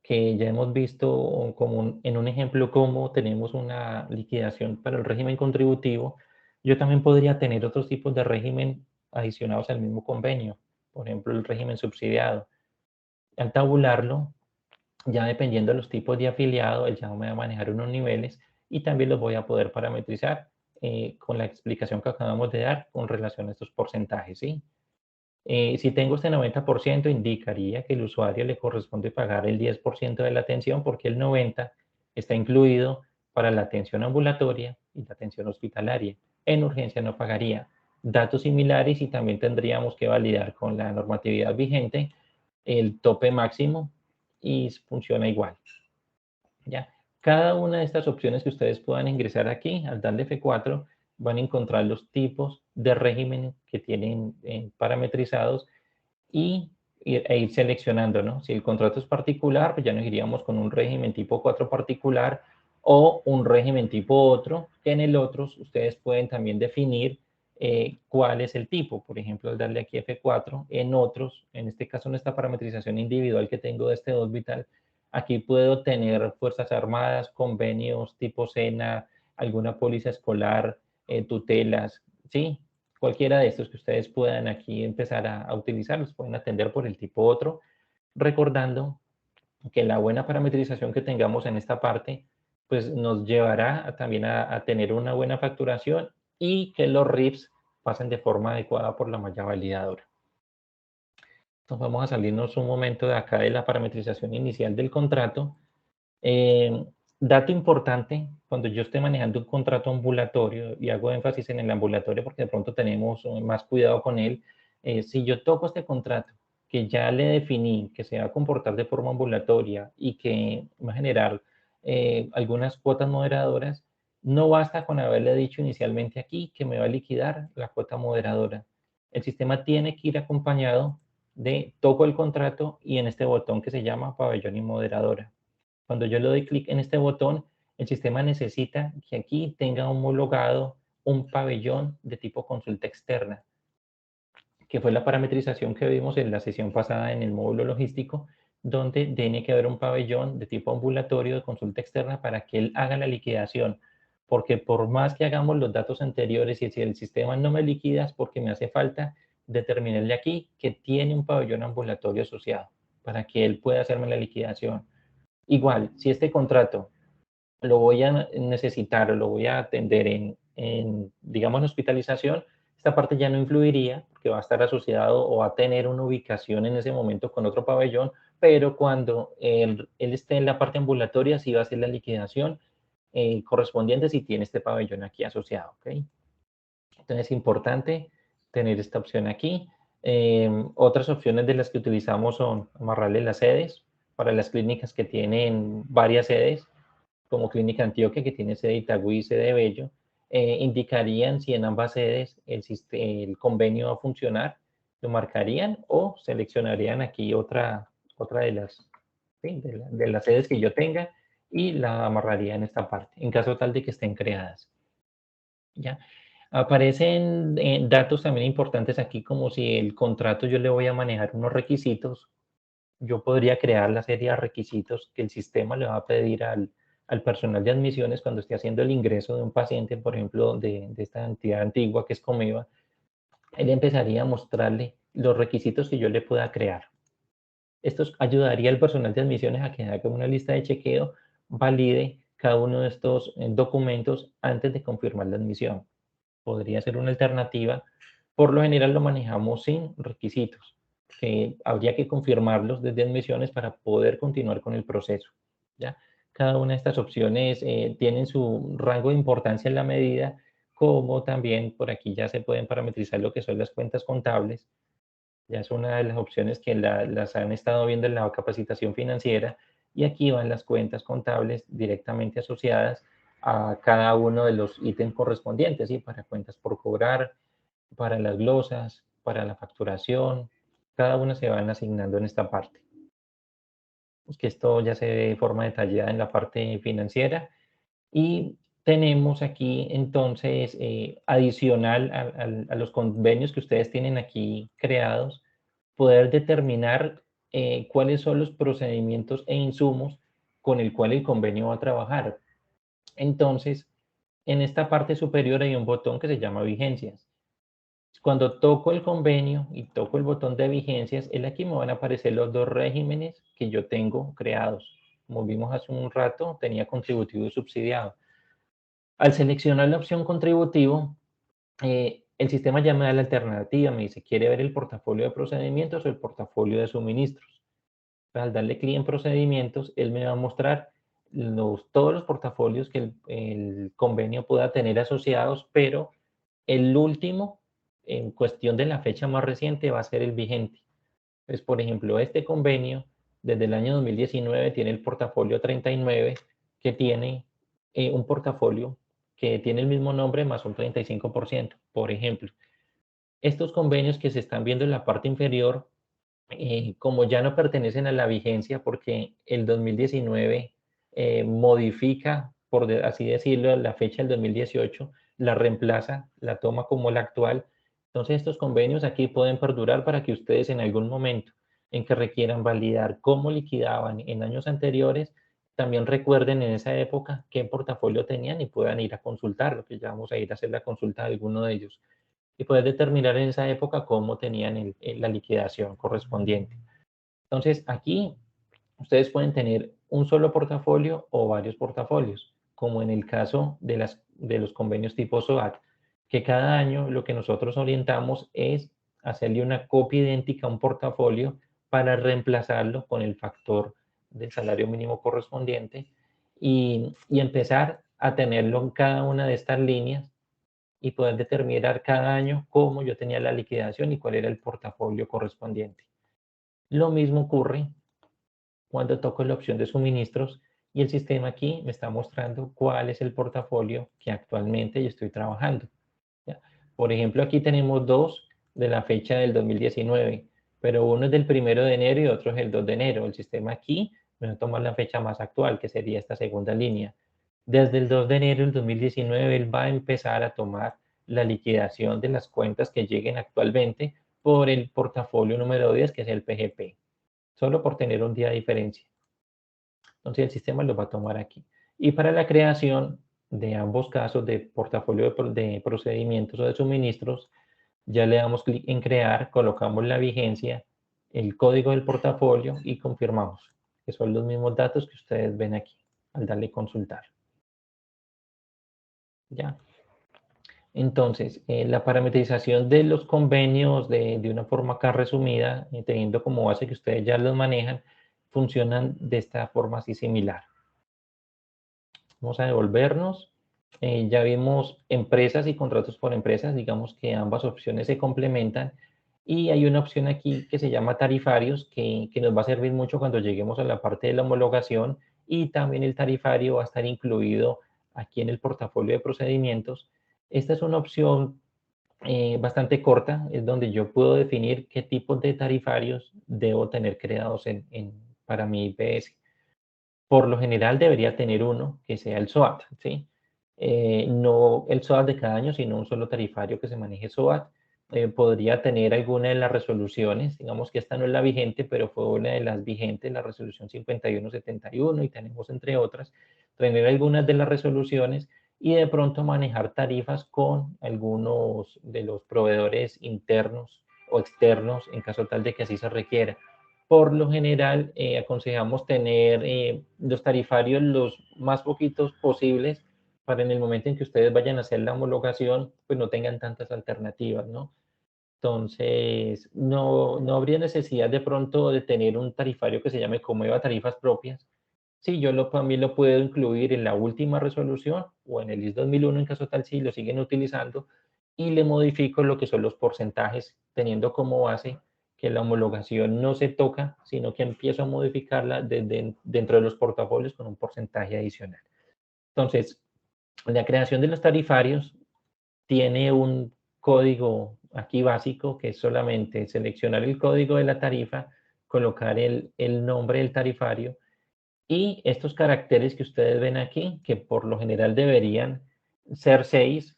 que ya hemos visto como en un ejemplo cómo tenemos una liquidación para el régimen contributivo, yo también podría tener otros tipos de régimen adicionados al mismo convenio, por ejemplo, el régimen subsidiado. Al tabularlo, ya dependiendo de los tipos de afiliado, él ya me va a manejar unos niveles y también los voy a poder parametrizar con la explicación que acabamos de dar con relación a estos porcentajes, ¿sí? Si tengo este 90%, indicaría que el usuario le corresponde pagar el 10% de la atención porque el 90% está incluido para la atención ambulatoria y la atención hospitalaria. En urgencia no pagaría. Datos similares y también tendríamos que validar con la normatividad vigente el tope máximo y funciona igual. ¿Ya? Cada una de estas opciones que ustedes puedan ingresar aquí, al darle F4, van a encontrar los tipos de régimen que tienen parametrizados e ir seleccionando, ¿no? Si el contrato es particular, pues ya nos iríamos con un régimen tipo 4 particular o un régimen tipo otro, que en el otro ustedes pueden también definir cuál es el tipo. Por ejemplo, al darle aquí F4, en otros, en este caso en esta parametrización individual que tengo de este Vital, aquí puedo tener Fuerzas Armadas, convenios tipo SENA, alguna póliza escolar, tutelas, ¿sí? Cualquiera de estos que ustedes puedan aquí empezar a utilizar, los pueden atender por el tipo otro, recordando que la buena parametrización que tengamos en esta parte, pues nos llevará también a tener una buena facturación y que los RIPs pasen de forma adecuada por la malla validadora. Entonces vamos a salirnos un momento de acá de la parametrización inicial del contrato. Dato importante, cuando yo esté manejando un contrato ambulatorio, y hago énfasis en el ambulatorio porque de pronto tenemos más cuidado con él, si yo toco este contrato que ya le definí que se va a comportar de forma ambulatoria y que va a generar algunas cuotas moderadoras, no basta con haberle dicho inicialmente aquí que me va a liquidar la cuota moderadora. El sistema tiene que ir acompañado de toco el contrato y en este botón que se llama pabellón y moderadora. Cuando yo le doy clic en este botón, El sistema necesita que aquí tenga homologado un pabellón de tipo consulta externa, que fue la parametrización que vimos en la sesión pasada en el módulo logístico, donde tiene que haber un pabellón de tipo ambulatorio de consulta externa para que él haga la liquidación, porque por más que hagamos los datos anteriores y si el sistema no me liquida es porque me hace falta determinarle aquí que tiene un pabellón ambulatorio asociado para que él pueda hacerme la liquidación. Igual, si este contrato lo voy a necesitar o lo voy a atender digamos, en hospitalización, esta parte ya no influiría porque va a estar asociado o va a tener una ubicación en ese momento con otro pabellón, pero cuando él esté en la parte ambulatoria, sí va a hacer la liquidación correspondiente si tiene este pabellón aquí asociado, ¿ok? Entonces es importante tener esta opción aquí. Otras opciones de las que utilizamos son amarrarle las sedes para las clínicas que tienen varias sedes, como Clínica Antioquia, que tiene sede de Itagüí y sede de Bello, indicarían si en ambas sedes el convenio va a funcionar, lo marcarían o seleccionarían aquí otra de las, ¿sí? de las sedes que yo tenga y la amarraría en esta parte, en caso tal de que estén creadas. ¿Ya? Aparecen datos también importantes aquí, como si el contrato yo le voy a manejar unos requisitos, yo podría crear la serie de requisitos que el sistema le va a pedir al personal de admisiones cuando esté haciendo el ingreso de un paciente, por ejemplo, de esta entidad antigua que es Comeva. Él empezaría a mostrarle los requisitos que yo le pueda crear. Esto ayudaría al personal de admisiones a que haga una lista de chequeo, valide cada uno de estos documentos antes de confirmar la admisión. Podría ser una alternativa. Por lo general lo manejamos sin requisitos, que habría que confirmarlos desde admisiones para poder continuar con el proceso. ¿Ya? Cada una de estas opciones tienen su rango de importancia en la medida, como también por aquí ya se pueden parametrizar lo que son las cuentas contables. Ya es una de las opciones que las han estado viendo en la capacitación financiera, y aquí van las cuentas contables directamente asociadas a cada uno de los ítems correspondientes, ¿sí? Para cuentas por cobrar, para las glosas, para la facturación, cada una se van asignando en esta parte. Pues que esto ya se ve de forma detallada en la parte financiera. Y tenemos aquí entonces, adicional a los convenios que ustedes tienen aquí creados, poder determinar cuáles son los procedimientos e insumos con el cual el convenio va a trabajar. Entonces, en esta parte superior hay un botón que se llama vigencias. Cuando toco el convenio y toco el botón de vigencias, aquí me van a aparecer los dos regímenes que yo tengo creados. Como vimos hace un rato, tenía contributivo y subsidiado. Al seleccionar la opción contributivo, el sistema ya me da la alternativa, me dice, ¿quiere ver el portafolio de procedimientos o el portafolio de suministros? Al darle clic en procedimientos, él me va a mostrar todos los portafolios que el convenio pueda tener asociados, pero el último, en cuestión de la fecha más reciente, va a ser el vigente. Pues, por ejemplo, este convenio desde el año 2019 tiene el portafolio 39, que tiene un portafolio que tiene el mismo nombre más un 35%. Por ejemplo, estos convenios que se están viendo en la parte inferior, como ya no pertenecen a la vigencia porque el 2019 modifica, por así decirlo, la fecha del 2018, la reemplaza, la toma como la actual. Entonces estos convenios aquí pueden perdurar para que ustedes en algún momento en que requieran validar cómo liquidaban en años anteriores, también recuerden en esa época qué portafolio tenían y puedan ir a consultarlo, que ya vamos a ir a hacer la consulta de alguno de ellos y poder determinar en esa época cómo tenían la liquidación correspondiente. Entonces, aquí ustedes pueden tener un solo portafolio o varios portafolios, como en el caso de los convenios tipo SOAT, que cada año lo que nosotros orientamos es hacerle una copia idéntica a un portafolio para reemplazarlo con el factor del salario mínimo correspondiente y empezar a tenerlo en cada una de estas líneas y poder determinar cada año cómo yo tenía la liquidación y cuál era el portafolio correspondiente. Lo mismo ocurre cuando toco la opción de suministros y el sistema aquí me está mostrando cuál es el portafolio que actualmente yo estoy trabajando. ¿Ya? Por ejemplo, aquí tenemos dos de la fecha del 2019, pero uno es del 1 de enero y otro es el 2 de enero. El sistema aquí me va a tomar la fecha más actual, que sería esta segunda línea. Desde el 2 de enero del 2019, él va a empezar a tomar la liquidación de las cuentas que lleguen actualmente por el portafolio número 10, que es el PGP, solo por tener un día de diferencia. Entonces el sistema lo va a tomar aquí. Y para la creación de ambos casos de portafolio de procedimientos o de suministros, ya le damos clic en crear, colocamos la vigencia, el código del portafolio y confirmamos, que son los mismos datos que ustedes ven aquí al darle consultar. ¿Ya? Entonces, la parametrización de los convenios de una forma acá resumida, teniendo como base que ustedes ya los manejan, funcionan de esta forma así similar. Vamos a devolvernos. Ya vimos empresas y contratos por empresas, digamos que ambas opciones se complementan. Y hay una opción aquí que se llama tarifarios, que nos va a servir mucho cuando lleguemos a la parte de la homologación, y también el tarifario va a estar incluido aquí en el portafolio de procedimientos. Esta es una opción bastante corta, es donde yo puedo definir qué tipos de tarifarios debo tener creados para mi IPS. Por lo general debería tener uno que sea el SOAT, ¿sí? No el SOAT de cada año, sino un solo tarifario que se maneje SOAT. Podría tener alguna de las resoluciones, digamos que esta no es la vigente, pero fue una de las vigentes, la resolución 5171, y tenemos entre otras, tener algunas de las resoluciones y de pronto manejar tarifas con algunos de los proveedores internos o externos en caso tal de que así se requiera. Por lo general, aconsejamos tener los tarifarios los más poquitos posibles para en el momento en que ustedes vayan a hacer la homologación, pues no tengan tantas alternativas, ¿no? Entonces, no habría necesidad de pronto de tener un tarifario que se llame Comeva Tarifas Propias. Sí, también lo puedo incluir en la última resolución o en el IS 2001 en caso tal si lo siguen utilizando, y le modifico lo que son los porcentajes, teniendo como base que la homologación no se toca, sino que empiezo a modificarla dentro de los portafolios con un porcentaje adicional. Entonces, la creación de los tarifarios tiene un código aquí básico, que es solamente seleccionar el código de la tarifa, colocar el nombre del tarifario y estos caracteres que ustedes ven aquí, que por lo general deberían ser 6.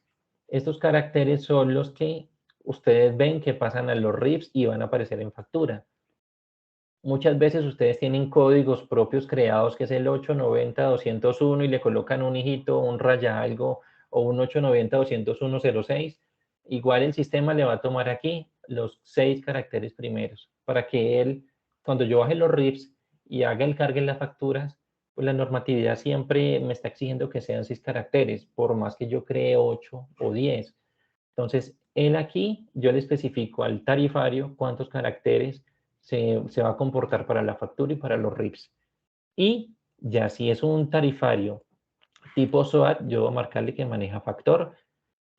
Estos caracteres son los que ustedes ven que pasan a los RIBs y van a aparecer en factura. Muchas veces ustedes tienen códigos propios creados, que es el 890-201, y le colocan un hijito, un raya algo, o un 890-201-06. Igual el sistema le va a tomar aquí los 6 caracteres primeros, para que él, cuando yo baje los RIBs y haga el cargue en las facturas, pues la normatividad siempre me está exigiendo que sean 6 caracteres, por más que yo cree 8 o 10. Entonces, él aquí, yo le especifico al tarifario cuántos caracteres se va a comportar para la factura y para los RIBs. Y ya si es un tarifario tipo SOAT, yo voy a marcarle que maneja factor,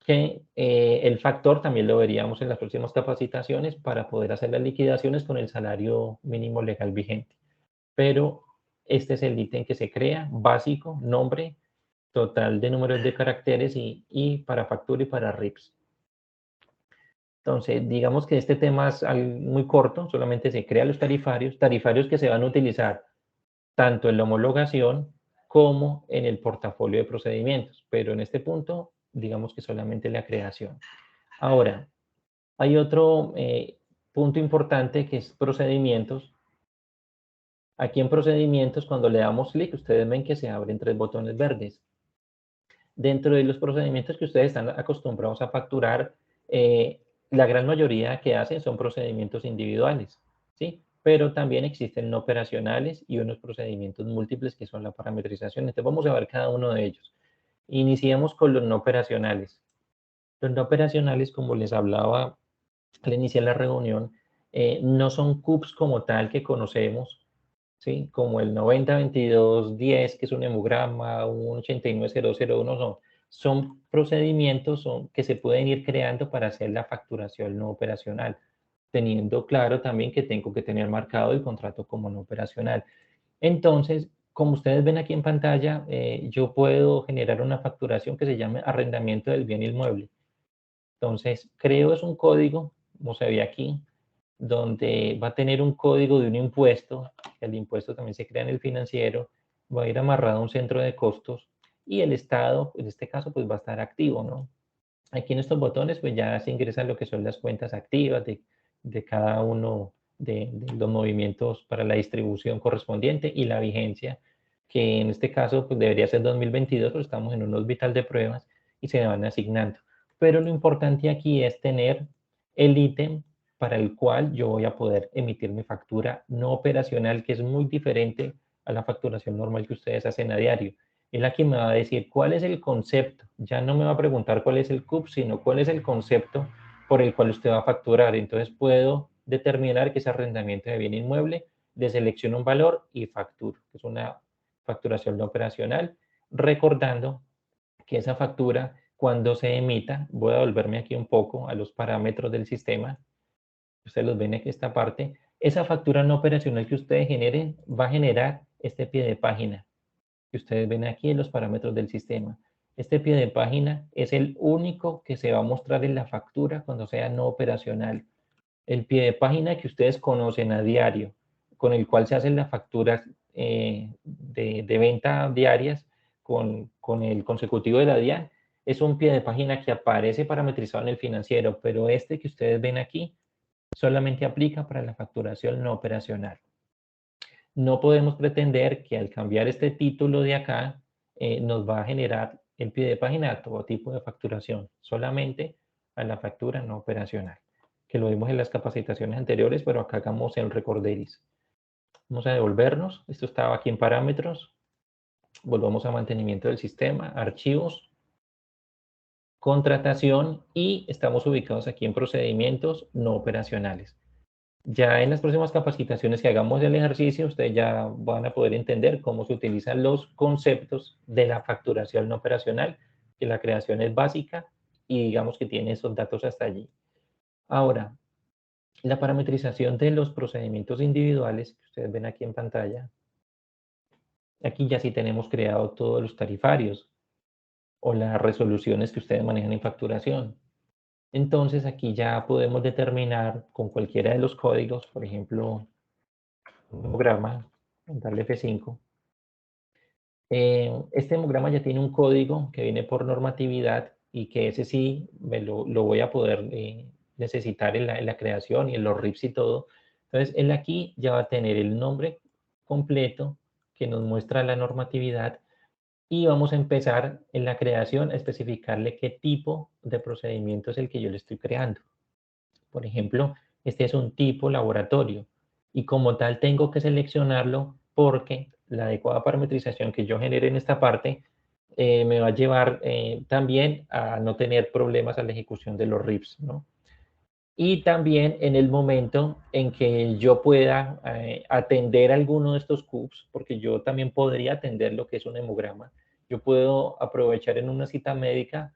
que el factor también lo veríamos en las próximas capacitaciones para poder hacer las liquidaciones con el salario mínimo legal vigente. Pero este es el ítem que se crea, básico, nombre, total de números de caracteres y para factura y para RIBs. Entonces, digamos que este tema es muy corto, solamente se crean los tarifarios que se van a utilizar tanto en la homologación como en el portafolio de procedimientos, pero en este punto, digamos que solamente la creación. Ahora, hay otro punto importante que es procedimientos. Aquí en procedimientos, cuando le damos clic, ustedes ven que se abren 3 botones verdes. Dentro de los procedimientos que ustedes están acostumbrados a facturar, la gran mayoría que hacen son procedimientos individuales, ¿sí? Pero también existen no operacionales y unos procedimientos múltiples que son la parametrización. Entonces vamos a ver cada uno de ellos. Iniciemos con los no operacionales. Los no operacionales, como les hablaba al iniciar la reunión, no son CUPs como tal que conocemos, ¿sí? Como el 90-22-10, que es un hemograma, un 89-001, son procedimientos que se pueden ir creando para hacer la facturación no operacional, teniendo claro también que tengo que tener marcado el contrato como no operacional. Entonces, como ustedes ven aquí en pantalla, yo puedo generar una facturación que se llame arrendamiento del bien inmueble. Entonces, creo es un código, como se ve aquí, donde va a tener un código de un impuesto, el impuesto también se crea en el financiero, va a ir amarrado a un centro de costos y el estado, en este caso, pues va a estar activo, ¿no? Aquí en estos botones, pues ya se ingresan lo que son las cuentas activas de cada uno de los movimientos para la distribución correspondiente y la vigencia, que en este caso pues debería ser 2022, pero estamos en un hospital de pruebas y se van asignando. Pero lo importante aquí es tener el ítem para el cual yo voy a poder emitir mi factura no operacional, que es muy diferente a la facturación normal que ustedes hacen a diario. Él aquí me va a decir cuál es el concepto. Ya no me va a preguntar cuál es el CUP, sino cuál es el concepto por el cual usted va a facturar. Entonces puedo determinar que es arrendamiento de bien inmueble, le selecciono un valor y facturo, que es una facturación no operacional, recordando que esa factura, cuando se emita, voy a volverme aquí un poco a los parámetros del sistema. Ustedes los ven aquí esta parte. Esa factura no operacional que ustedes generen va a generar este pie de página que ustedes ven aquí en los parámetros del sistema. Este pie de página es el único que se va a mostrar en la factura cuando sea no operacional. El pie de página que ustedes conocen a diario, con el cual se hacen las facturas de venta diarias con el consecutivo de la DIAN, es un pie de página que aparece parametrizado en el financiero, pero este que ustedes ven aquí solamente aplica para la facturación no operacional. No podemos pretender que al cambiar este título de acá nos va a generar el pie de página a todo tipo de facturación, solamente a la factura no operacional, que lo vimos en las capacitaciones anteriores, pero acá hagamos el recorderis. Vamos a devolvernos, esto estaba aquí en parámetros, volvamos a mantenimiento del sistema, archivos, contratación y estamos ubicados aquí en procedimientos no operacionales. Ya en las próximas capacitaciones que hagamos el ejercicio, ustedes ya van a poder entender cómo se utilizan los conceptos de la facturación no operacional, que la creación es básica y digamos que tiene esos datos hasta allí. Ahora, la parametrización de los procedimientos individuales que ustedes ven aquí en pantalla, aquí ya sí tenemos creado todos los tarifarios o las resoluciones que ustedes manejan en facturación. Entonces aquí ya podemos determinar con cualquiera de los códigos, por ejemplo, un hemograma, darle F5. Este hemograma ya tiene un código que viene por normatividad y que ese sí lo voy a poder necesitar en la creación y en los RIPS y todo. Entonces, él aquí ya va a tener el nombre completo que nos muestra la normatividad y vamos a empezar en la creación a especificarle qué tipo de procedimiento es el que yo le estoy creando. Por ejemplo, este es un tipo laboratorio y como tal tengo que seleccionarlo porque la adecuada parametrización que yo genere en esta parte me va a llevar también a no tener problemas a la ejecución de los RIPS, ¿no? Y también en el momento en que yo pueda atender alguno de estos CUPs, porque yo también podría atender lo que es un hemograma, yo puedo aprovechar en una cita médica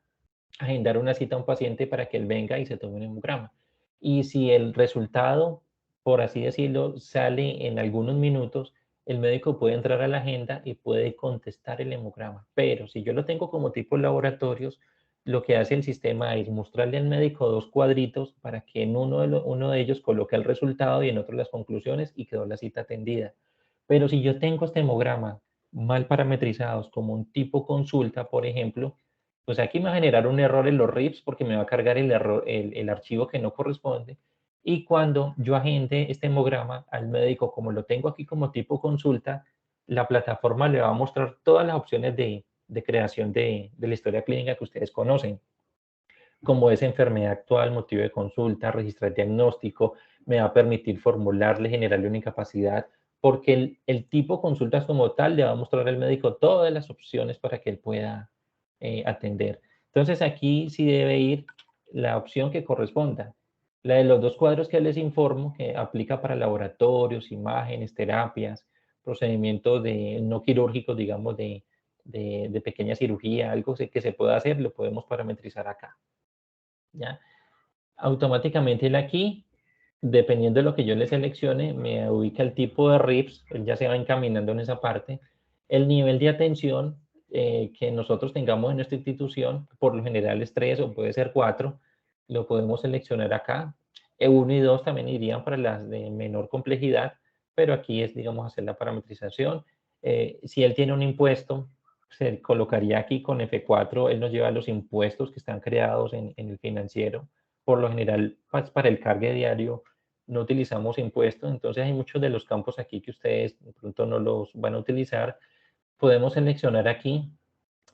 agendar una cita a un paciente para que él venga y se tome un hemograma. Y si el resultado, por así decirlo, sale en algunos minutos, el médico puede entrar a la agenda y puede contestar el hemograma. Pero si yo lo tengo como tipo laboratorios, lo que hace el sistema es mostrarle al médico dos cuadritos para que en uno de ellos coloque el resultado y en otro las conclusiones y quedó la cita atendida. Pero si yo tengo este hemograma mal parametrizados como un tipo consulta, por ejemplo, pues aquí me va a generar un error en los RIPS porque me va a cargar el archivo que no corresponde. Y cuando yo agende este hemograma al médico, como lo tengo aquí como tipo consulta, la plataforma le va a mostrar todas las opciones de creación de la historia clínica que ustedes conocen, como es enfermedad actual, motivo de consulta, registrar diagnóstico, me va a permitir formularle, generarle una incapacidad, porque el tipo consultas como tal le va a mostrar al médico todas las opciones para que él pueda atender. Entonces aquí sí debe ir la opción que corresponda. La de los dos cuadros que les informo, que aplica para laboratorios, imágenes, terapias, procedimientos no quirúrgicos, digamos, de pequeña cirugía, algo que se pueda hacer, lo podemos parametrizar acá. ¿Ya? Automáticamente él aquí, dependiendo de lo que yo le seleccione, me ubica el tipo de RIPS, él ya se va encaminando en esa parte, el nivel de atención que nosotros tengamos en nuestra institución, por lo general es 3 o puede ser 4, lo podemos seleccionar acá. 1 y 2 también irían para las de menor complejidad, pero aquí es, digamos, hacer la parametrización. Si él tiene un impuesto, se colocaría aquí con F4, él nos lleva los impuestos que están creados en el financiero. Por lo general, pues, para el cargue diario no utilizamos impuestos, entonces hay muchos de los campos aquí que ustedes de pronto no los van a utilizar. Podemos seleccionar aquí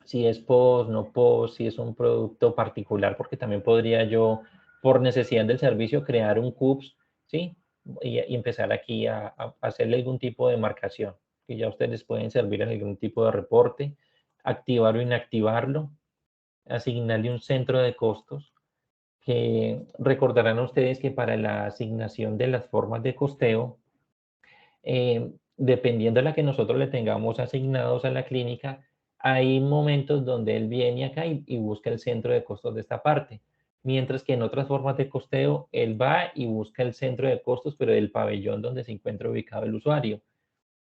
si es post, no post, si es un producto particular, porque también podría yo, por necesidad del servicio, crear un CUPS, ¿sí? Y empezar aquí a hacerle algún tipo de marcación, que ya ustedes pueden servir en algún tipo de reporte, activar o inactivarlo, asignarle un centro de costos, que recordarán ustedes que para la asignación de las formas de costeo, dependiendo de la que nosotros le tengamos asignados a la clínica, hay momentos donde él viene acá y busca el centro de costos de esta parte. Mientras que en otras formas de costeo, él va y busca el centro de costos, pero del pabellón donde se encuentra ubicado el usuario.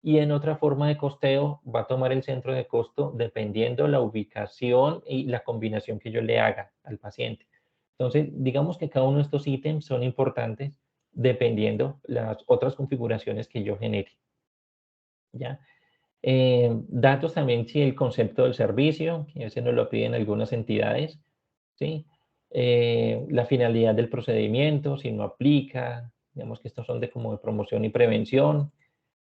Y en otra forma de costeo, va a tomar el centro de costo dependiendo la ubicación y la combinación que yo le haga al paciente. Entonces, digamos que cada uno de estos ítems son importantes dependiendo las otras configuraciones que yo genere. ¿Ya? Datos también, sí, el concepto del servicio, que a veces nos lo piden algunas entidades, ¿sí? La finalidad del procedimiento, si no aplica, digamos que estos son de como de promoción y prevención,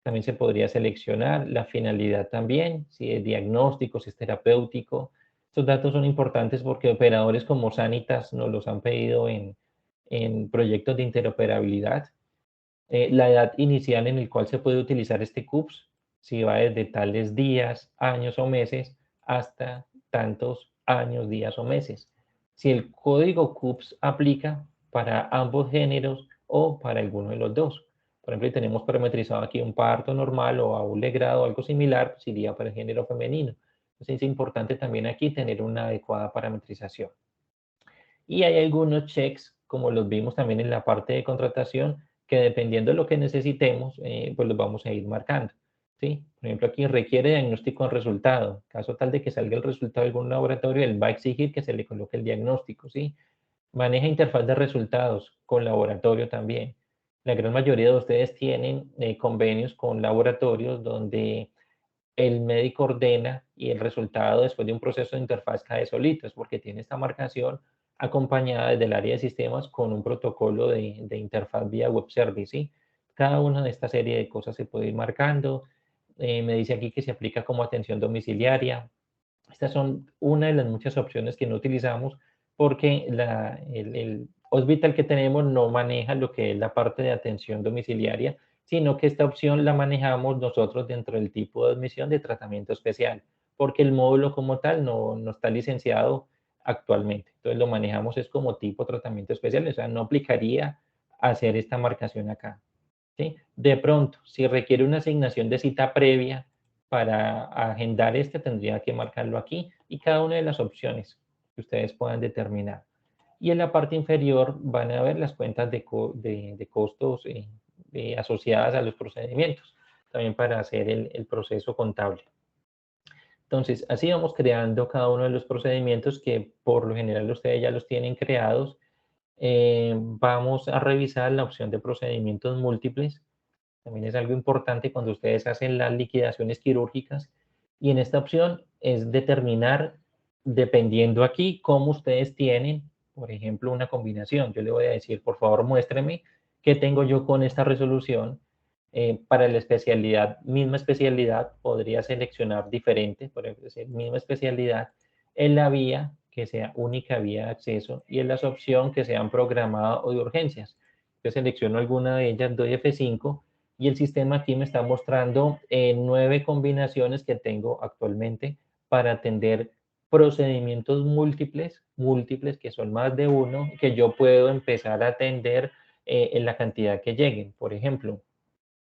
también se podría seleccionar la finalidad también, si es diagnóstico, si es terapéutico. Estos datos son importantes porque operadores como Sanitas nos los han pedido en proyectos de interoperabilidad. La edad inicial en el cual se puede utilizar este CUPS, si va desde tales días, años o meses hasta tantos años, días o meses. Si el código CUPS aplica para ambos géneros o para alguno de los dos. Por ejemplo, si tenemos parametrizado aquí un parto normal o a un legrado o algo similar, pues iría para el género femenino. Entonces es importante también aquí tener una adecuada parametrización. Y hay algunos checks, como los vimos también en la parte de contratación, que dependiendo de lo que necesitemos, pues los vamos a ir marcando. ¿Sí? Por ejemplo, aquí requiere diagnóstico en resultado. Caso tal de que salga el resultado de algún laboratorio, él va a exigir que se le coloque el diagnóstico. ¿Sí? Maneja interfaz de resultados con laboratorio también. La gran mayoría de ustedes tienen convenios con laboratorios donde el médico ordena y el resultado después de un proceso de interfaz cae solito, es porque tiene esta marcación acompañada desde el área de sistemas con un protocolo de interfaz vía web service. ¿Sí? Cada una de esta serie de cosas se puede ir marcando. Me dice aquí que se aplica como atención domiciliaria. Estas son una de las muchas opciones que no utilizamos porque el hospital que tenemos no maneja lo que es la parte de atención domiciliaria, sino que esta opción la manejamos nosotros dentro del tipo de admisión de tratamiento especial, porque el módulo como tal no está licenciado actualmente. Entonces lo manejamos es como tipo tratamiento especial, o sea, no aplicaría hacer esta marcación acá. ¿Sí? De pronto, si requiere una asignación de cita previa para agendar este, tendría que marcarlo aquí y cada una de las opciones que ustedes puedan determinar. Y en la parte inferior van a ver las cuentas de costos asociadas a los procedimientos, también para hacer el proceso contable. Entonces, así vamos creando cada uno de los procedimientos que por lo general ustedes ya los tienen creados. Vamos a revisar la opción de procedimientos múltiples. También es algo importante cuando ustedes hacen las liquidaciones quirúrgicas. Y en esta opción es determinar, dependiendo aquí, cómo ustedes tienen, por ejemplo, una combinación. Yo le voy a decir, por favor, muéstreme qué tengo yo con esta resolución. Para la especialidad, misma especialidad, podría seleccionar diferente, por ejemplo, decir, misma especialidad, en la vía que sea única vía de acceso y en la opción que sean programadas o de urgencias. Yo selecciono alguna de ellas, doy F5 y el sistema aquí me está mostrando 9 combinaciones que tengo actualmente para atender procedimientos múltiples que son más de uno, que yo puedo empezar a atender en la cantidad que lleguen. Por ejemplo,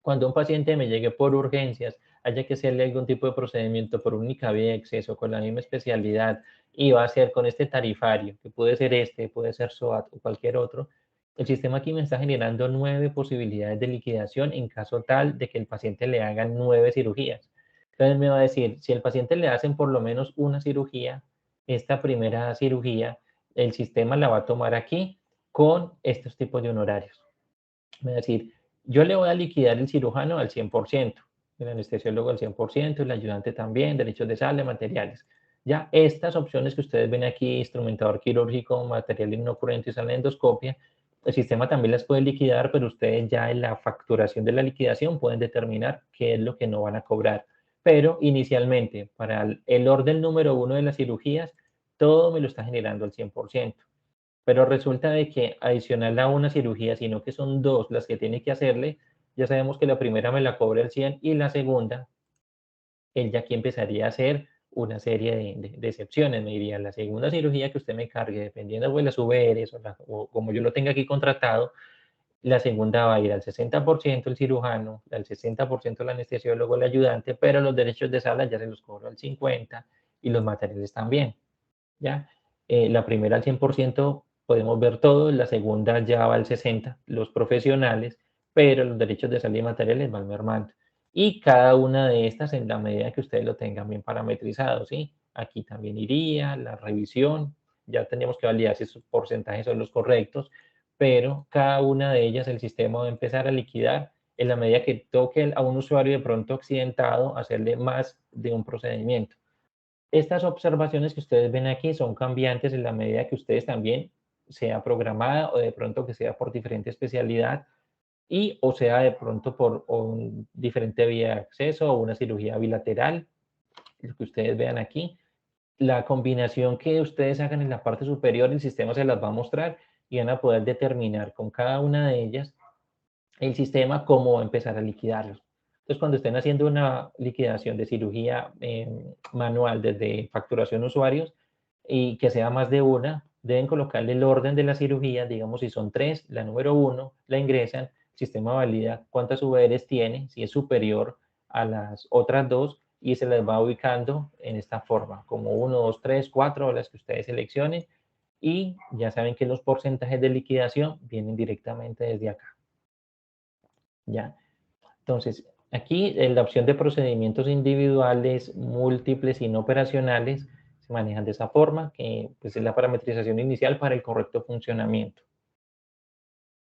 cuando un paciente me llegue por urgencias, haya que hacerle algún tipo de procedimiento por única vía de acceso con la misma especialidad y va a ser con este tarifario, que puede ser este, puede ser SOAT o cualquier otro, el sistema aquí me está generando 9 posibilidades de liquidación en caso tal de que el paciente le hagan 9 cirugías. Entonces me va a decir, si el paciente le hacen por lo menos una cirugía, esta primera cirugía, el sistema la va a tomar aquí con estos tipos de honorarios. Me va a decir, yo le voy a liquidar el cirujano al 100%. el anestesiólogo al 100%, el ayudante también, derechos de sala, materiales. Ya estas opciones que ustedes ven aquí, instrumentador quirúrgico, materiales no ocurrentes, sala de endoscopia, el sistema también las puede liquidar, pero ustedes ya en la facturación de la liquidación pueden determinar qué es lo que no van a cobrar. Pero inicialmente, para el orden número 1 de las cirugías, todo me lo está generando al 100%. Pero resulta de que adicional a una cirugía, sino que son dos las que tiene que hacerle, ya sabemos que la primera me la cobra el 100 y la segunda, él ya aquí empezaría a hacer una serie de excepciones. Me diría, la segunda cirugía que usted me cargue, dependiendo de las UVRs o como yo lo tenga aquí contratado, la segunda va a ir al 60% el cirujano, al 60% el anestesiólogo, el ayudante, pero los derechos de sala ya se los cobro al 50% y los materiales también. ¿Ya? La primera al 100% podemos ver todo, la segunda ya va al 60%, los profesionales, pero los derechos de salida y materiales van mermando. Y cada una de estas en la medida que ustedes lo tengan bien parametrizado, ¿sí? Aquí también iría la revisión, ya tenemos que validar si esos porcentajes son los correctos, pero cada una de ellas el sistema va a empezar a liquidar en la medida que toque a un usuario de pronto accidentado hacerle más de un procedimiento. Estas observaciones que ustedes ven aquí son cambiantes en la medida que ustedes también sea programada o de pronto que sea por diferente especialidad y o sea de pronto por un diferente vía de acceso o una cirugía bilateral, lo que ustedes vean aquí. La combinación que ustedes hagan en la parte superior, el sistema se las va a mostrar y van a poder determinar con cada una de ellas el sistema cómo empezar a liquidarlos. Entonces, cuando estén haciendo una liquidación de cirugía manual desde facturación usuarios y que sea más de una, deben colocarle el orden de la cirugía, digamos si son tres, la número uno, la ingresan, el sistema valida cuántas UVRs tiene, si es superior a las otras dos, y se las va ubicando en esta forma, como 1, 2, 3, 4, las que ustedes seleccionen, y ya saben que los porcentajes de liquidación vienen directamente desde acá. ¿Ya? Entonces, aquí en la opción de procedimientos individuales, múltiples y no operacionales se manejan de esa forma, que pues, es la parametrización inicial para el correcto funcionamiento.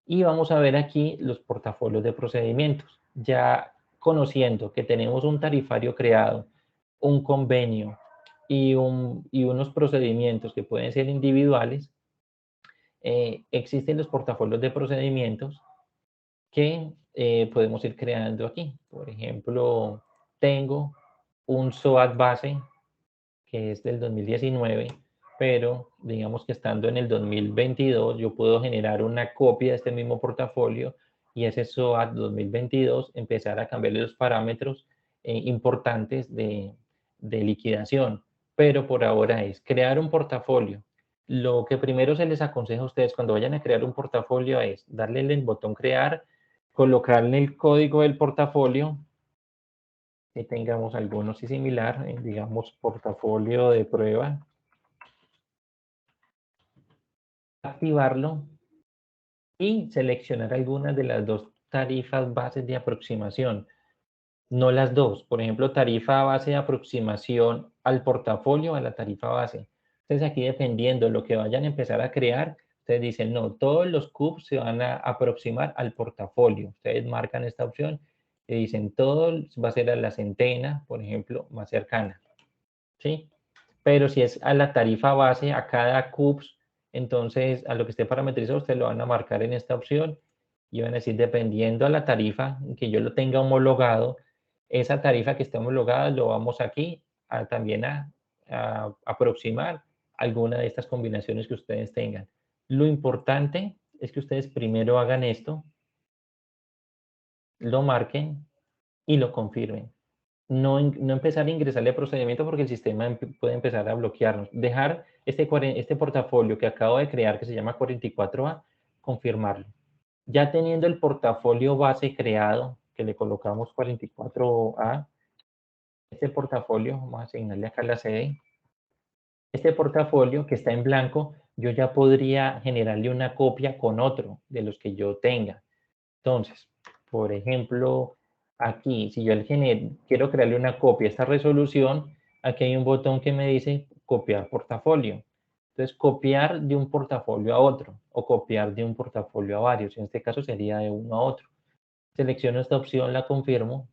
Y vamos a ver aquí los portafolios de procedimientos. Ya conociendo que tenemos un tarifario creado, un convenio y unos procedimientos que pueden ser individuales, existen los portafolios de procedimientos que podemos ir creando aquí. Por ejemplo, tengo un SOAT base que es del 2019, pero digamos que estando en el 2022 yo puedo generar una copia de este mismo portafolio y ese SOAT 2022 empezar a cambiarle los parámetros importantes de liquidación. Pero por ahora es crear un portafolio. Lo que primero se les aconseja a ustedes cuando vayan a crear un portafolio es darle el botón crear, colocarle el código del portafolio, que tengamos algunos y similar, digamos portafolio de prueba, activarlo y seleccionar algunas de las dos tarifas bases de aproximación, no las dos. Por ejemplo, tarifa base de aproximación al portafolio, a la tarifa base. Entonces aquí dependiendo de lo que vayan a empezar a crear, ustedes dicen, no, todos los CUPs se van a aproximar al portafolio. Ustedes marcan esta opción y dicen, todo va a ser a la centena, por ejemplo, más cercana. ¿Sí? Pero si es a la tarifa base, a cada CUPS, entonces a lo que esté parametrizado, ustedes lo van a marcar en esta opción y van a decir, dependiendo a la tarifa que yo lo tenga homologado, esa tarifa que esté homologada lo vamos aquí también a aproximar alguna de estas combinaciones que ustedes tengan. Lo importante es que ustedes primero hagan esto, lo marquen y lo confirmen. No empezar a ingresarle procedimiento porque el sistema puede empezar a bloquearnos. Dejar este portafolio que acabo de crear, que se llama 44A, confirmarlo. Ya teniendo el portafolio base creado, que le colocamos 44A, este portafolio, vamos a asignarle acá la sede, este portafolio que está en blanco, yo ya podría generarle una copia con otro de los que yo tenga. Entonces, por ejemplo, aquí, si yo quiero crearle una copia a esta resolución, aquí hay un botón que me dice copiar portafolio. Entonces, copiar de un portafolio a otro o copiar de un portafolio a varios. En este caso sería de uno a otro. Selecciono esta opción, la confirmo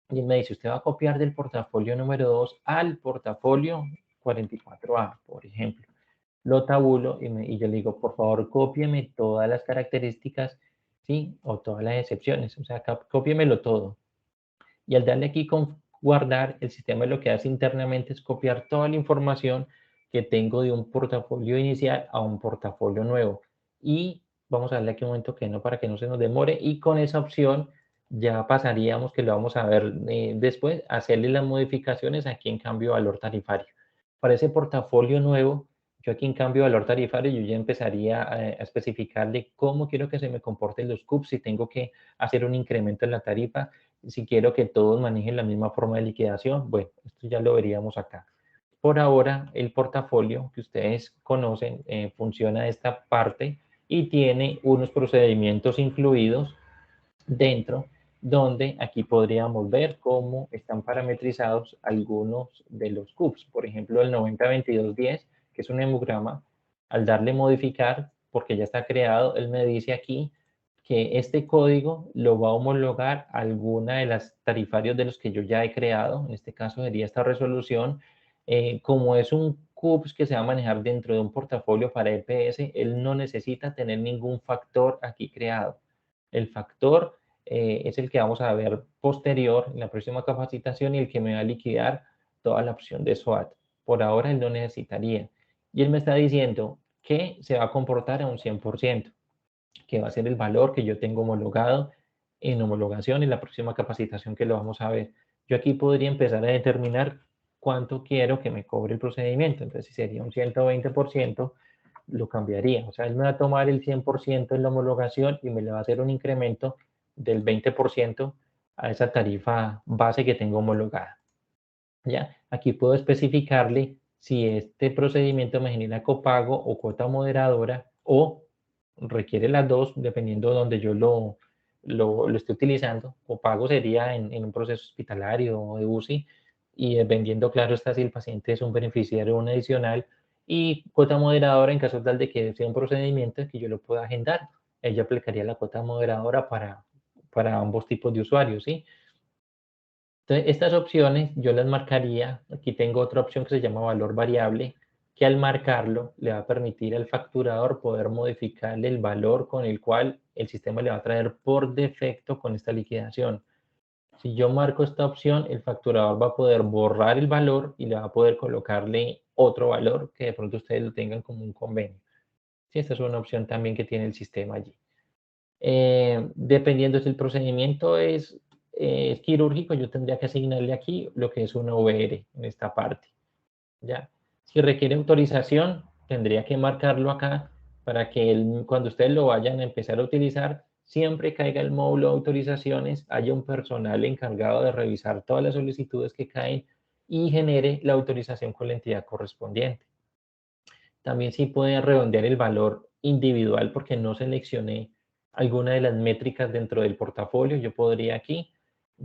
y me dice, usted va a copiar del portafolio número 2 al portafolio 44A, por ejemplo. Lo tabulo y yo le digo, por favor, cópieme todas las características, ¿sí? O todas las excepciones, o sea, cópiemelo todo. Y al darle aquí con guardar, el sistema lo que hace internamente es copiar toda la información que tengo de un portafolio inicial a un portafolio nuevo. Y vamos a darle aquí un momento que no, para que no se nos demore. Y con esa opción ya pasaríamos, que lo vamos a ver después, hacerle las modificaciones aquí en cambio valor tarifario. Para ese portafolio nuevo, yo aquí en cambio valor tarifario, yo ya empezaría a especificarle cómo quiero que se me comporten los CUPs, si tengo que hacer un incremento en la tarifa, si quiero que todos manejen la misma forma de liquidación. Bueno, esto ya lo veríamos acá. Por ahora, el portafolio que ustedes conocen funciona de esta parte y tiene unos procedimientos incluidos dentro, donde aquí podríamos ver cómo están parametrizados algunos de los CUPs. Por ejemplo, el 902210, que es un hemograma, al darle modificar, porque ya está creado, él me dice aquí que este código lo va a homologar a alguna de las tarifarios de los que yo ya he creado. En este caso sería esta resolución. Como es un CUPS que se va a manejar dentro de un portafolio para EPS, él no necesita tener ningún factor aquí creado. El factor es el que vamos a ver posterior en la próxima capacitación y el que me va a liquidar toda la opción de SWOT. Por ahora él no necesitaría. Y él me está diciendo que se va a comportar a un 100%, que va a ser el valor que yo tengo homologado en homologación en la próxima capacitación que lo vamos a ver. Yo aquí podría empezar a determinar cuánto quiero que me cobre el procedimiento. Entonces, si sería un 120%, lo cambiaría. O sea, él me va a tomar el 100% en la homologación y me le va a hacer un incremento del 20% a esa tarifa base que tengo homologada. ¿Ya? Aquí puedo especificarle si este procedimiento me genera copago o cuota moderadora o requiere las dos, dependiendo de donde yo lo esté utilizando. Copago sería en un proceso hospitalario o de UCI y dependiendo, claro está, si el paciente es un beneficiario o un adicional, y cuota moderadora en caso tal de que sea un procedimiento que yo lo pueda agendar. Ella aplicaría la cuota moderadora para ambos tipos de usuarios, ¿sí? Entonces, estas opciones yo las marcaría. Aquí tengo otra opción que se llama valor variable, que al marcarlo le va a permitir al facturador poder modificarle el valor con el cual el sistema le va a traer por defecto con esta liquidación. Si yo marco esta opción, el facturador va a poder borrar el valor y le va a poder colocarle otro valor que de pronto ustedes lo tengan como un convenio. Sí, esta es una opción también que tiene el sistema allí. Dependiendo si el procedimiento es quirúrgico, yo tendría que asignarle aquí lo que es una VR en esta parte. ¿Ya? Si requiere autorización, tendría que marcarlo acá para que cuando ustedes lo vayan a empezar a utilizar, siempre caiga el módulo de autorizaciones, haya un personal encargado de revisar todas las solicitudes que caen y genere la autorización con la entidad correspondiente. También sí puede redondear el valor individual porque no seleccioné alguna de las métricas dentro del portafolio. Yo podría aquí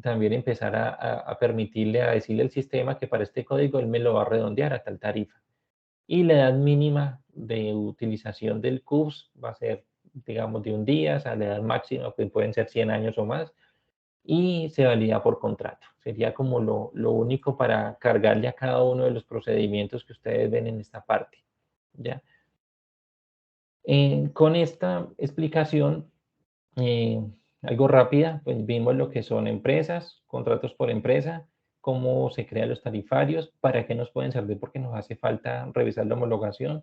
también empezar a permitirle, a decirle al sistema que para este código él me lo va a redondear a tal tarifa. Y la edad mínima de utilización del CUBS va a ser, digamos, de un día, o sea, la edad máxima que pueden ser 100 años o más, y se valida por contrato. Sería como lo único para cargarle a cada uno de los procedimientos que ustedes ven en esta parte. ¿Ya? Con esta explicación, eh, algo rápida, pues vimos lo que son empresas, contratos por empresa, cómo se crean los tarifarios, para qué nos pueden servir porque nos hace falta revisar la homologación,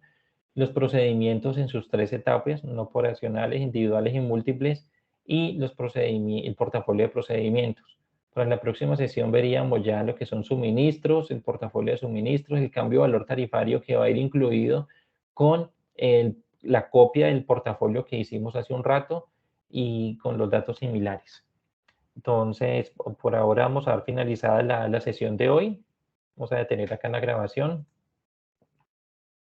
los procedimientos en sus tres etapas, no operacionales, individuales y múltiples, y el portafolio de procedimientos. Para la próxima sesión veríamos ya lo que son suministros, el portafolio de suministros, el cambio de valor tarifario que va a ir incluido con la copia del portafolio que hicimos hace un rato y con los datos similares. Entonces, por ahora vamos a dar finalizada la sesión de hoy. Vamos a detener acá en la grabación.